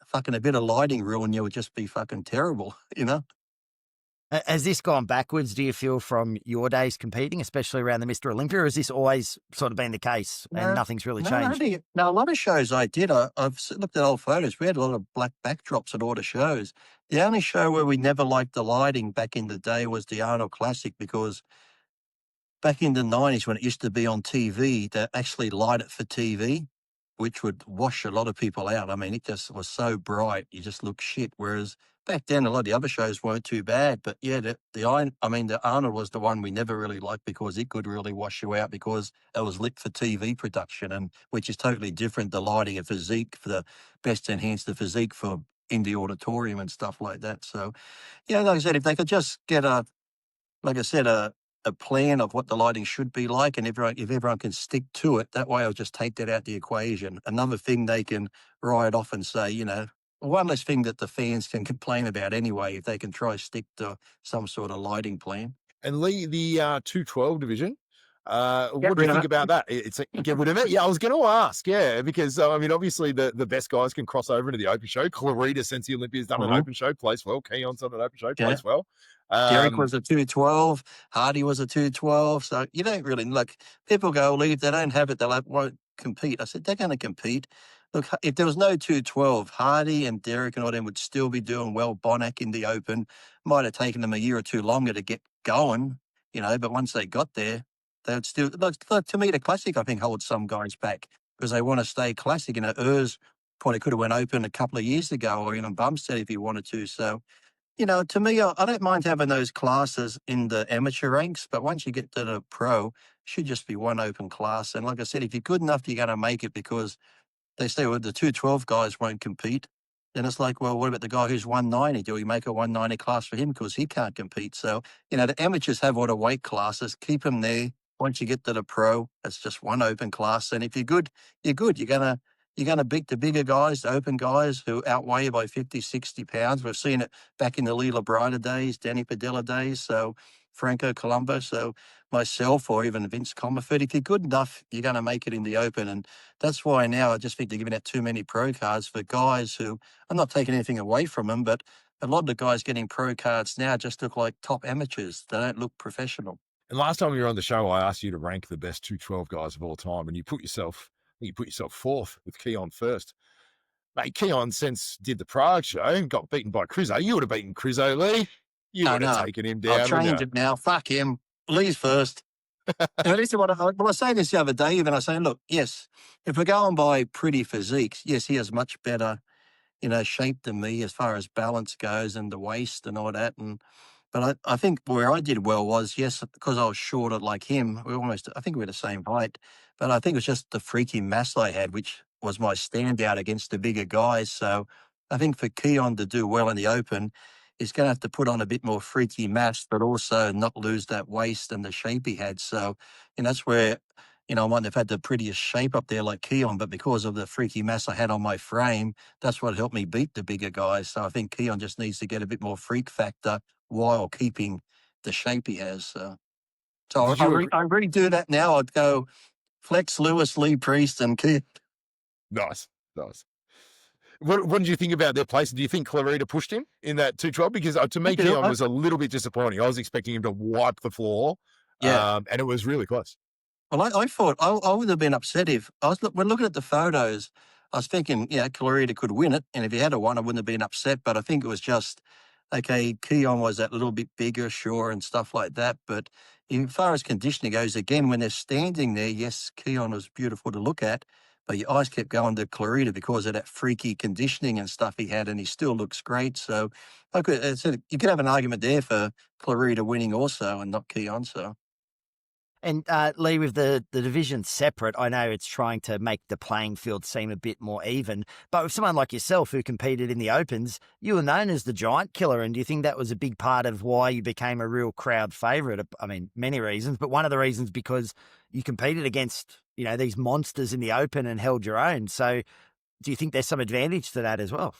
C: Fucking a bit of lighting ruin you would just be fucking terrible,
B: Has this gone backwards, do you feel, from your days competing, especially around the Mr. Olympia, or has this always sort of been the case and nothing's really changed?
C: No, a lot of shows I did, I've looked at old photos. We had a lot of black backdrops at all the shows. The only show where we never liked the lighting back in the day was the Arnold Classic, because back in the 90s when it used to be on TV, they actually light it for TV, which would wash a lot of people out. I mean, it just was so bright, you just look shit. Whereas back then, a lot of the other shows weren't too bad. But yeah, the Arnold was the one we never really liked, because it could really wash you out because it was lit for TV production, and which is totally different. The lighting of Physique for the best enhanced the Physique for in the auditorium and stuff like that. So, like I said, if they could just get a plan of what the lighting should be like, and if everyone can stick to it, that way I'll just take that out the equation. Another thing they can write off and say, one less thing that the fans can complain about anyway, if they can try stick to some sort of lighting plan.
A: And Lee, the 212 division, what do you think about that? It's get rid of it? Yeah, I was going to ask, because obviously the best guys can cross over into the open show. Clarita, since the Olympia's done an open show, plays well. Keon's done an open show, plays well.
C: Derek was a 212. Hardy was a 212. So you don't really look. People go, leave. They don't have it. They won't compete. I said, they're going to compete. Look, if there was no 212, Hardy and Derek and all them would still be doing well. Bonac in the open might have taken them a year or two longer to get going, but once they got there, they would still. Look, to me, the classic, I think, holds some guys back because they want to stay classic. Urs probably could have went open a couple of years ago, or even Bumstead if he wanted to. So, to me, I don't mind having those classes in the amateur ranks, but once you get to the pro, it should just be one open class. And like I said, if you're good enough, you're going to make it, because they say, well, the 212 guys won't compete. Then it's like, well, what about the guy who's 190? Do we make a 190 class for him because he can't compete? So, the amateurs have all the weight classes. Keep them there. Once you get to the pro, it's just one open class. And if you're good, you're good. You're gonna beat the bigger guys, the open guys who outweigh you by 50, 60 pounds. We've seen it back in the Lee Labrada days, Danny Padilla days, so Franco Colombo, so myself, or even Vince Comerford. If you're good enough, you're going to make it in the open. And that's why now I just think they're giving out too many pro cards for guys who, I'm not taking anything away from them, but a lot of the guys getting pro cards now just look like top amateurs. They don't look professional.
A: And last time you were on the show, I asked you to rank the best 212 guys of all time, and you put yourself fourth with Keon first. Mate, Keon since did the Prague show and got beaten by Crizzo. You would have beaten Crizzo, Lee. You would have taken him down.
C: I've changed it now. Fuck him. Lee's first. And this is what I was saying this the other day, even I was saying, look, yes, if we're going by pretty physiques, yes, he has much better, shape than me as far as balance goes and the waist and all that. But I think where I did well was, yes, because I was shorter like him, I think we were the same height, but I think it was just the freaky mass I had, which was my standout against the bigger guys. So I think for Keon to do well in the open, he's going to have to put on a bit more freaky mass, but also not lose that waist and the shape he had. So, that's where I might have had the prettiest shape up there like Keon, but because of the freaky mass I had on my frame, that's what helped me beat the bigger guys. So I think Keon just needs to get a bit more freak factor while keeping the shape he has. So
A: Did you agree?
C: I really do that now. I'd go Flex, Lewis, Lee Priest, and Keon.
A: Nice. What did you think about their place? Do you think Clarita pushed him in that 212? Because to me, Keon was a little bit disappointing. I was expecting him to wipe the floor, and it was really close.
C: Well, I thought I would have been upset if when looking at the photos, I was thinking, Clarita could win it, and if he had a won, I wouldn't have been upset. But I think it was just okay. Keon was that little bit bigger, sure, and stuff like that. But as far as conditioning goes, again, when they're standing there, yes, Keon was beautiful to look at, but your eyes kept going to Clarita because of that freaky conditioning and stuff he had, and he still looks great. So you could have an argument there for Clarita winning also, and not Keon. So.
B: And Lee, with the division separate, I know it's trying to make the playing field seem a bit more even. But with someone like yourself who competed in the Opens, you were known as the giant killer. And do you think that was a big part of why you became a real crowd favourite? I mean, many reasons, but one of the reasons because you competed against, these monsters in the Open and held your own. So do you think there's some advantage to that as well?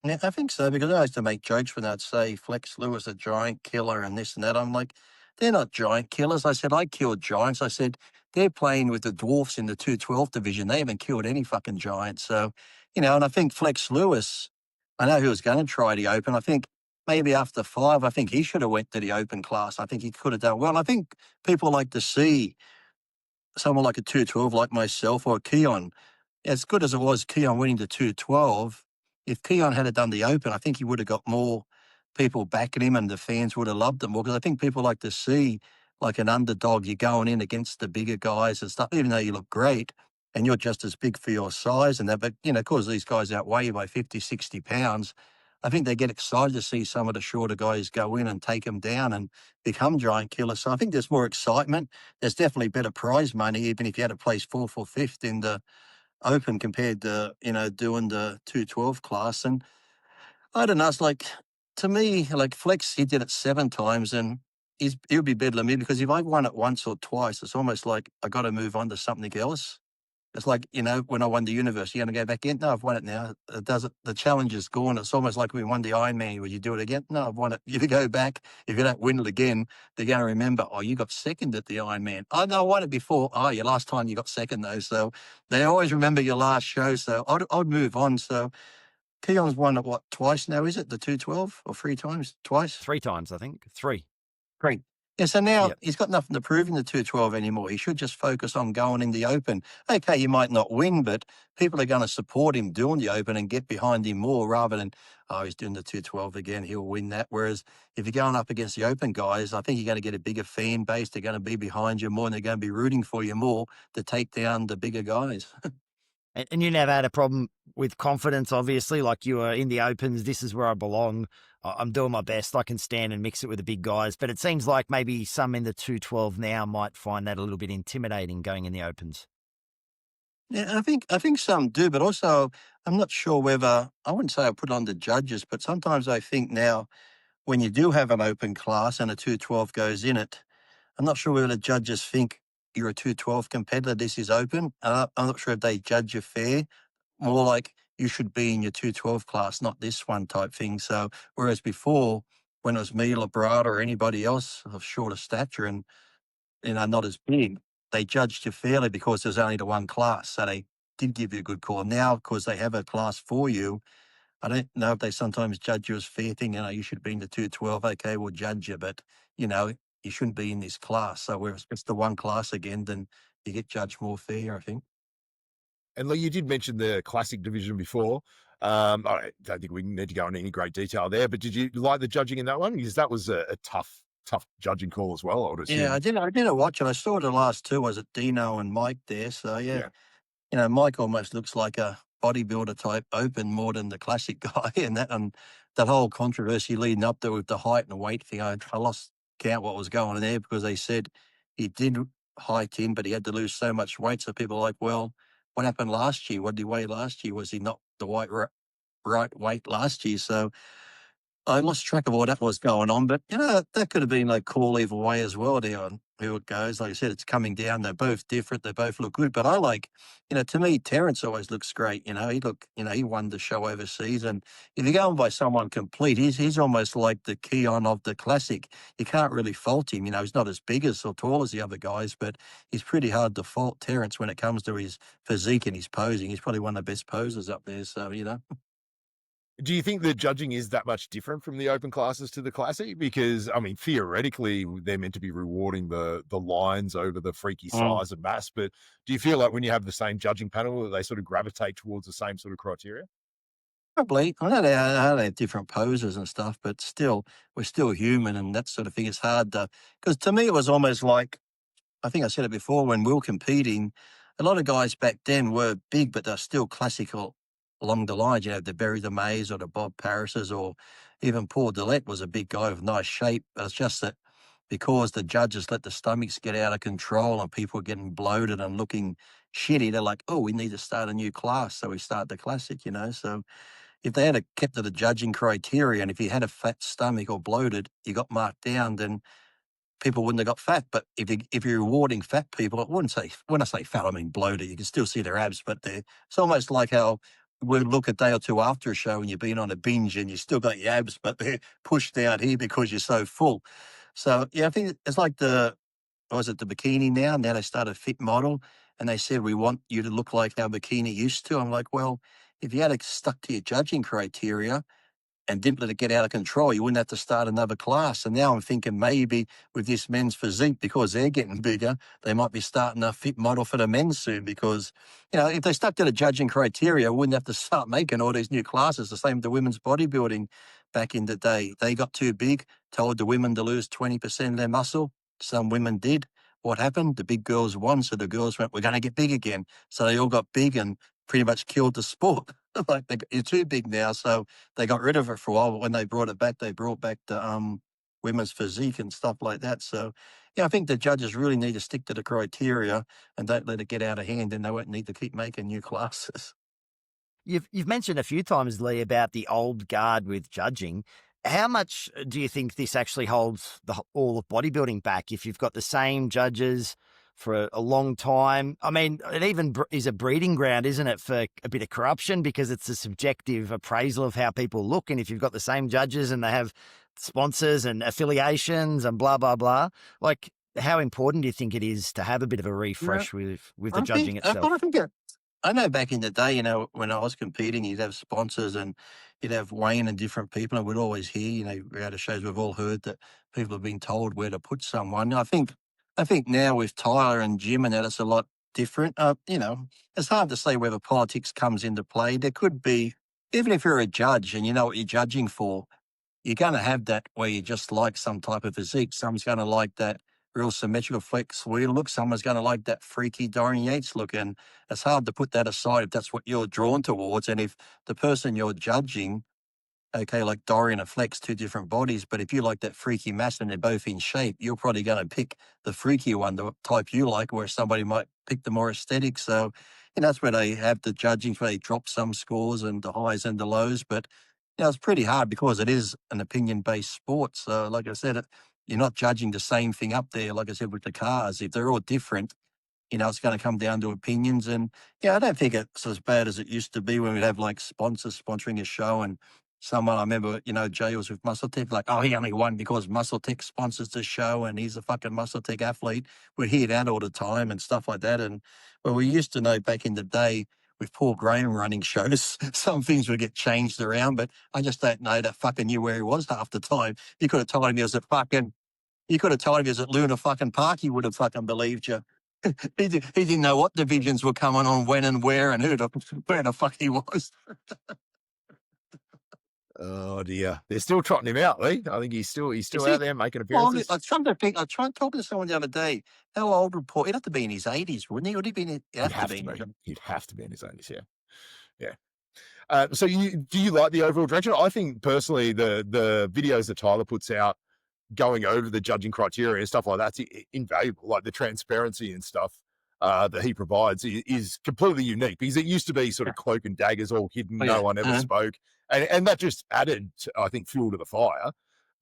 C: Yeah, I think so, because I used to make jokes when I'd say Flex Lewis a giant killer and this and that. I'm like, they're not giant killers. I said, I killed giants. I said, they're playing with the dwarfs in the 212 division. They haven't killed any fucking giants. So, and I think Flex Lewis, I know he was going to try the Open. I think maybe after 5, I think he should have went to the Open class. I think he could have done well. I think people like to see someone like a 212 like myself or Keon, as good as it was Keon winning the 212, if Keon had done the Open, I think he would have got more people backing him and the fans would have loved him more, because I think people like to see like an underdog, you're going in against the bigger guys and stuff, even though you look great and you're just as big for your size and that. But, because these guys outweigh you by 50, 60 pounds, I think they get excited to see some of the shorter guys go in and take them down and become giant killers. So I think there's more excitement. There's definitely better prize money, even if you had to place 4th or 5th in the Open compared to, doing the 212 class. And I don't know, it's like, to me, like Flex, he did it 7 times and he'll be better than me, because if I won it once or twice, it's almost like I got to move on to something else. It's like, when I won the universe, you're going to go back in? No, I've won it now. It doesn't, the challenge is gone. It's almost like we won the Ironman. Would you do it again? No, I've won it. You go back. If you don't win it again, they're going to remember, oh, you got second at the Ironman. Oh, no, I won it before. Oh, your last time you got second though. So they always remember your last show. So I'd move on. So Keon's won it, what, twice now, is it? The 212 or 3 times? Twice?
B: 3 times, I think. 3.
C: Great. Yeah, so now he's got nothing to prove in the 212 anymore. He should just focus on going in the Open. Okay, you might not win, but people are going to support him doing the Open and get behind him more, rather than, oh, he's doing the 212 again, he'll win that. Whereas if you're going up against the Open guys, I think you're going to get a bigger fan base. They're going to be behind you more, and they're going to be rooting for you more to take down the bigger guys.
B: And you never had a problem with confidence, obviously, like you were in the Opens, this is where I belong. I'm doing my best. I can stand and mix it with the big guys. But it seems like maybe some in the 212 now might find that a little bit intimidating going in the Opens.
C: Yeah, I think some do, but also I'm not sure whether, I wouldn't say I put on the judges, but sometimes I think now when you do have an Open class and a 212 goes in it, I'm not sure whether the judges think you're a 212 competitor, this is Open. I'm not sure if they judge you fair. More like you should be in your 212 class, not this one type thing. So whereas before, when it was me, Labrada, or anybody else of shorter stature and not as big, they judged you fairly because there's only the one class. So they did give you a good call. Now, because they have a class for you, I don't know if they sometimes judge you as fair thing, you should be in the 212. Okay, we'll judge you, but, you shouldn't be in this class. So whereas it's the one class again, then you get judged more fair, I think.
A: And Lee, you did mention the classic division before. I don't think we need to go into any great detail there, but did you like the judging in that one? Because that was a tough judging call as well, I would assume.
C: Yeah, I didn't watch it. I saw the last 2. Was it Dino and Mike there? So yeah. Mike almost looks like a bodybuilder type Open more than the classic guy, and that whole controversy leading up to with the height and weight thing. I lost count what was going on there, because they said he did height in, but he had to lose so much weight. So people are like, well, what happened last year? What did he weigh last year? Was he not the right weight last year? So I lost track of all that was going on, but that could have been like cool either way as well there. who it goes. Like I said, it's coming down. They're both different. They both look good. But I like, to me, Terence always looks great. He won the show overseas. And if you're going by someone complete, he's almost like the Keon of the classic. You can't really fault him. He's not as big as or tall as the other guys, but he's pretty hard to fault, Terence, when it comes to his physique and his posing. He's probably one of the best posers up there. So,
A: Do you think the judging is that much different from the open classes to the classic? Because I mean, theoretically, they're meant to be rewarding the lines over the freaky size and mass. But do you feel like when you have the same judging panel, that they sort of gravitate towards the same sort of criteria?
C: Probably. I know they have different poses and stuff, but still, we're still human and that sort of thing. It's hard to, because to me, it was almost like, I think I said it before, when we were competing, a lot of guys back then were big, but they're still classical along the lines. The Barry the Mays or the Bob Parises, or even Paul Dillette was a big guy with nice shape. But it's just that because the judges let the stomachs get out of control and people were getting bloated and looking shitty, they're like, oh, we need to start a new class. So we start the classic, So if they had kept to the judging criteria, and if you had a fat stomach or bloated, you got marked down, then people wouldn't have got fat. But if you're rewarding fat people, when I say fat, I mean bloated. You can still see their abs, but it's almost like how we look a day or two after a show and you've been on a binge and you still got your abs, but they're pushed down here because you're so full. So yeah, I think it's like the bikini now? Now they started Fit Model, and they said, we want you to look like our bikini used to. I'm like, well, if you had stuck to your judging criteria and didn't let it get out of control, you wouldn't have to start another class. And now I'm thinking maybe with this men's physique, because they're getting bigger, they might be starting a Fit Model for the men soon, because, if they stuck to the judging criteria, we wouldn't have to start making all these new classes. The same with the women's bodybuilding back in the day. They got too big, told the women to lose 20% of their muscle. Some women did. What happened? The big girls won, so the girls went, we're going to get big again. So they all got big and pretty much killed the sport. Like, you're too big now, so they got rid of it for a while. But when they brought it back, they brought back the women's physique and stuff like that. So, I think the judges really need to stick to the criteria and don't let it get out of hand, and they won't need to keep making new classes.
B: You've mentioned a few times, Lee, about the old guard with judging. How much do you think this actually holds all of bodybuilding back if you've got the same judges for a long time? I mean, it even is a breeding ground, isn't it, for a bit of corruption, because it's a subjective appraisal of how people look. And if you've got the same judges and they have sponsors and affiliations and blah, blah, blah, like, how important do you think it is to have a bit of a refresh with the judging itself?
C: I know back in the day, when I was competing, you'd have sponsors and you'd have Wayne and different people, and we'd always hear, reality shows, we've all heard that people have been told where to put someone. I think now with Tyler and Jim and that, it's a lot different. It's hard to say whether politics comes into play. There could be, even if you're a judge and you know what you're judging for, you're going to have that where you just like some type of physique. Someone's going to like that real symmetrical flex wheel look. Someone's going to like that freaky Dorian Yates look. And it's hard to put that aside if that's what you're drawn towards. And if the person you're judging, okay, like Dorian and Flex, two different bodies, but if you like that freaky mass and they're both in shape, you're probably going to pick the freaky one, the type you like, where somebody might pick the more aesthetic. So, that's where they have the judging, where they drop some scores and the highs and the lows. But, it's pretty hard because it is an opinion-based sport. So, like I said, you're not judging the same thing up there, like I said, with the cars. If they're all different, it's going to come down to opinions. And, I don't think it's as bad as it used to be when we'd have like sponsors sponsoring a show, and someone, I remember, Jay was with MuscleTV, like, oh, he only won because MuscleTV sponsors the show and he's a fucking MuscleTV athlete. We'd hear that all the time and stuff like that. And, well, we used to know back in the day with Paul Graham running shows, some things would get changed around, but I just don't know that fucking knew where he was half the time. You could have told him he was at Luna fucking Park, he would have fucking believed you. He didn't know what divisions were coming on, when and where, and where the fuck he was.
A: Oh dear, they're still trotting him out, Lee. I think he's still out there making appearances.
C: Well, I tried talking to someone the other day. How old would Paul? He'd have to be in his 80s, wouldn't he? Would he be? He'd have to be.
A: He'd have to be in his 80s. Yeah. So do you like the overall direction? I think personally, the videos that Tyler puts out, going over the judging criteria and stuff like that's invaluable. Like the transparency and stuff that he provides is completely unique, because it used to be sort of cloak and daggers, all hidden. No one ever spoke. And that just added, I think, fuel to the fire.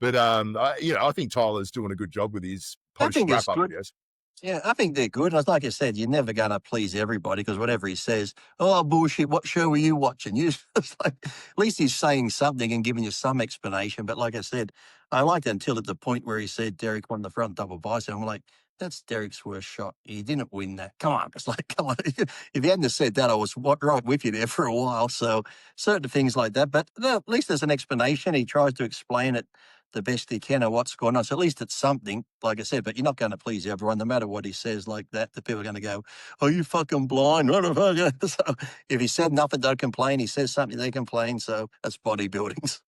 A: But I think Tyler's doing a good job with his
C: I
A: post
C: think it's
A: wrap up
C: good.
A: videos.
C: Yeah, I think they're good. Like I said, you're never going to please everybody because whatever he says, oh, bullshit, what show were you watching? It's like, at least he's saying something and giving you some explanation. But like I said, I liked it until at the point where he said Derek won the front double bicep. I'm like, that's Derek's worst shot. He didn't win that. Come on. It's like, come on. If you hadn't have said that, I was right with you there for a while. So certain things like that. But no, at least there's an explanation. He tries to explain it the best he can of what's going on. So at least it's something, like I said, but you're not going to please everyone, no matter what he says like that. The people are going to go, oh, you fucking blind. What the fuck? So if he said nothing, don't complain. He says something, they complain. So that's bodybuilding.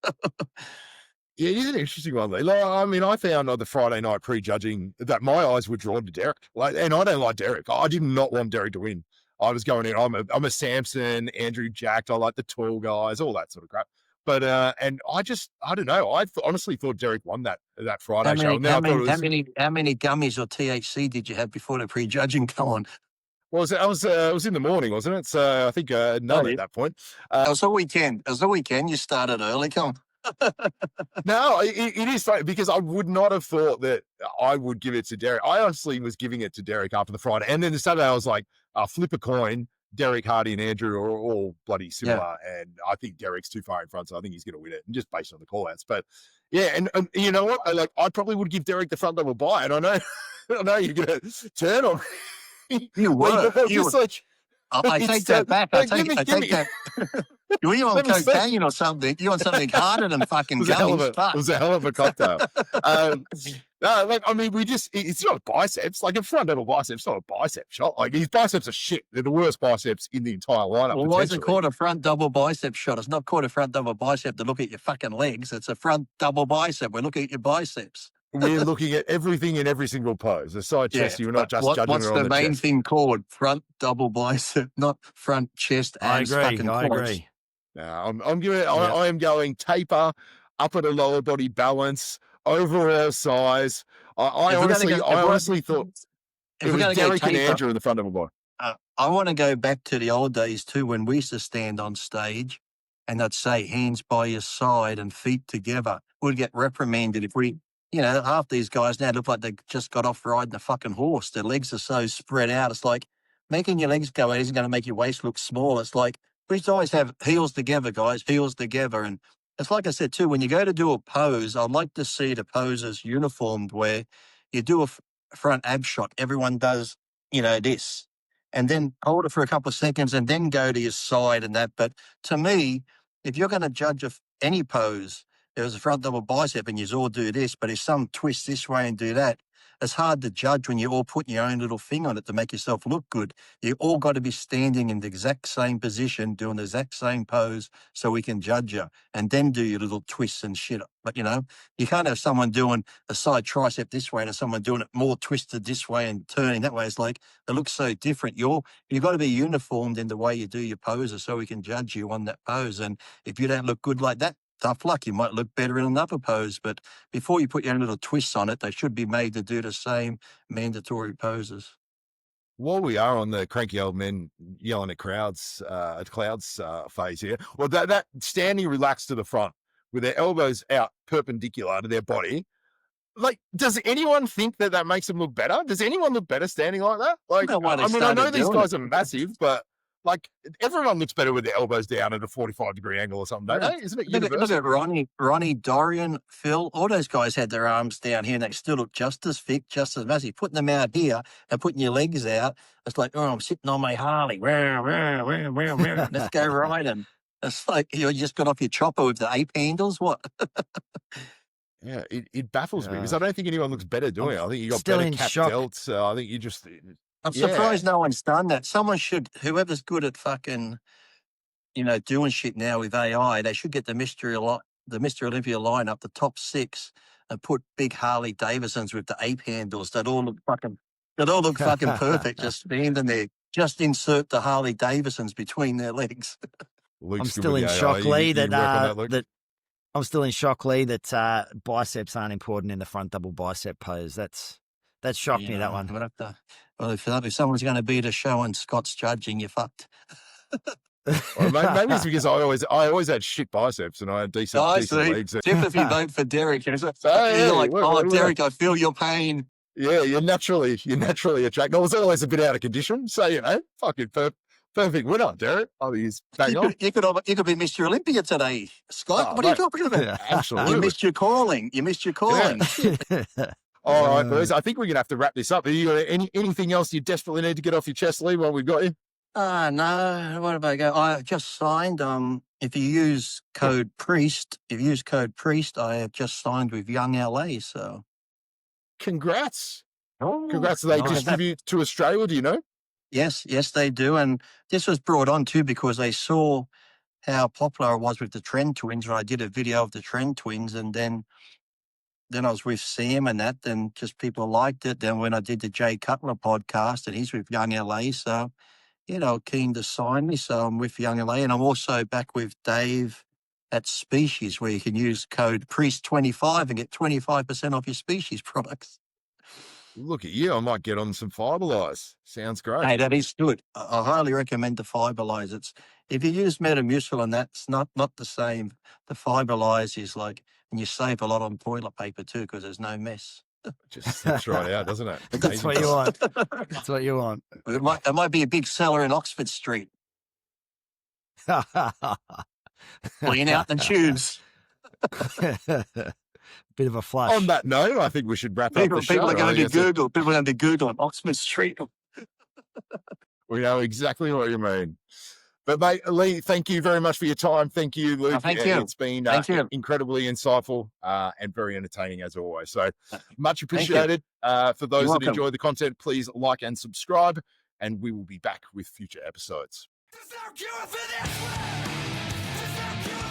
A: Yeah, it is an interesting one. Like, I mean, I found on the Friday night prejudging that my eyes were drawn to Derek. And I don't like Derek. I did not want Derek to win. I was going in. I'm a Samson, Andrew Jacked. I like the tall guys, all that sort of crap. But and I don't know. I honestly thought Derek won that Friday show. And
C: How many gummies or THC did you have before the prejudging go on?
A: Well, it was in the morning, wasn't it? So I think none at that point.
C: It was a weekend. It was a weekend. You started early. Come on.
A: No, it is funny because I would not have thought that I would give it to Derek. I honestly was giving it to Derek after the Friday. And then the Saturday, I was like, flip a coin. Derek, Hardy, and Andrew are all bloody similar. Yeah. And I think Derek's too far in front, so I think he's going to win it, and just based on the call-outs. But, yeah, and you know what? I probably would give Derek the front double buy, and I know you're going to turn on me.
C: You were. I take that back. I take that. Were you on cocaine or something? You want something harder than fucking gummies?
A: It was a hell of a cocktail. No, I mean, it's not biceps. Like a front double bicep's not a bicep shot. Like his biceps are shit. They're the worst biceps in the entire lineup.
C: Well, why is it called a front double bicep shot? It's not called a front double bicep to look at your fucking legs. It's a front double bicep. We're looking at your biceps.
A: We're looking at everything in every single pose. The side chest, you're not just judging
C: what's
A: it on
C: the main
A: chest.
C: thing called? Front double bicep, not front chest and fucking
B: I agree.
A: No, I am going taper, upper to lower body balance, overall size. I honestly thought it was Derek and Andrew in the front of a bar.
C: I want to go back to the old days too, when we used to stand on stage and they'd say hands by your side and feet together. We'd get reprimanded if we, half these guys now look like they just got off riding a fucking horse. Their legs are so spread out. It's like making your legs go out isn't going to make your waist look small. It's like we used to always have heels together, guys, heels together. And it's like I said too, when you go to do a pose, I'd like to see the poses uniformed where you do a front ab shot. Everyone does, this. And then hold it for a couple of seconds and then go to your side and that. But to me, if you're going to judge any pose, there was a front double bicep and you all do this, but if some twist this way and do that, it's hard to judge when you're all putting your own little thing on it to make yourself look good. You all got to be standing in the exact same position, doing the exact same pose so we can judge you and then do your little twists and shit. But, you can't have someone doing a side tricep this way and someone doing it more twisted this way and turning that way. It's like, it looks so different. You've got to be uniformed in the way you do your poses so we can judge you on that pose. And if you don't look good like that, tough luck. You might look better in another pose, but before you put your own little twists on it, they should be made to do the same mandatory poses.
A: While we are on the cranky old men yelling at clouds phase here, well, that standing relaxed to the front with their elbows out perpendicular to their body, like, does anyone think that makes them look better? Does anyone look better standing like that? Like, I know these guys are massive, but like everyone looks better with their elbows down at a 45-degree angle or something, don't they? Isn't it universal?
C: Look at Ronnie, Dorian, Phil, all those guys had their arms down here and they still look just as thick, just as massive. Putting them out here and putting your legs out, it's like, oh, I'm sitting on my Harley. Let's go riding. It's like you just got off your chopper with the ape handles. What?
A: Yeah, it baffles me because I don't think anyone looks better doing it. I think you got better cap delts. I think you just...
C: I'm surprised no one's done that. Someone should, whoever's good at fucking, doing shit now with AI, they should get the Mr. Olympia lineup, the top 6, and put big Harley Davidsons with the ape handles that all look fucking perfect. Just standing there, just insert the Harley Davidsons between their legs.
B: I'm still in shock, Lee, that biceps aren't important in the front double bicep pose. That shocked me, that one.
C: If someone's going to beat a show and Scott's judging, you're fucked.
A: Or maybe it's because I always had shit biceps and I had decent legs.
C: Tip if you vote for Derek. You're
A: Hey,
C: like,
A: look.
C: Derek, I feel your pain.
A: Yeah, you're naturally attracted. I was always a bit out of condition, so fucking perfect winner, Derek. I think he's bang on.
C: You could be Mr. Olympia today, Scott. What are you talking about?
A: Absolutely.
C: You missed your calling.
A: Yeah. All right, boys. I think we're gonna have to wrap this up. Have you got anything else you desperately need to get off your chest, Lee, while we've got you?
C: No. What have I got? I just signed. If you use code Priest, I have just signed with Young LA. So,
A: congrats. Congrats. Do they
C: nice.
A: distribute to Australia? Do you know?
C: Yes, they do. And this was brought on too because they saw how popular I was with the Trend Twins. And I did a video of the Trend Twins, and then I was with Sam and that, and just people liked it. Then when I did the Jay Cutler podcast, and he's with Young LA, so keen to sign me. So I'm with Young LA, and I'm also back with Dave at Species, where you can use code Priest25 and get 25% off your Species products.
A: Look at you. I might get on some Fiberlize. Sounds great.
C: Hey, that is good. I highly recommend the Fiberlize. If you use Metamucil, and that's not the same. The Fiberlize is like, and you save a lot on toilet paper too because there's no mess.
A: It just slips right out, doesn't it?
B: That's what you want. That's what you want.
C: It might be a big seller in Oxford Street. Clean out the tubes.
B: Bit of a flush.
A: On that note, I think we should wrap up the show.
C: People are going to Google. People are going to Google on Oxford Street.
A: We know exactly what you mean. But mate, Lee, thank you very much for your time. Thank you, Luke.
C: Thank you.
A: It's been incredibly insightful and very entertaining as always. So much appreciated. For those that enjoy the content, please like and subscribe, and we will be back with future episodes. There's no cure for this one. There's no cure.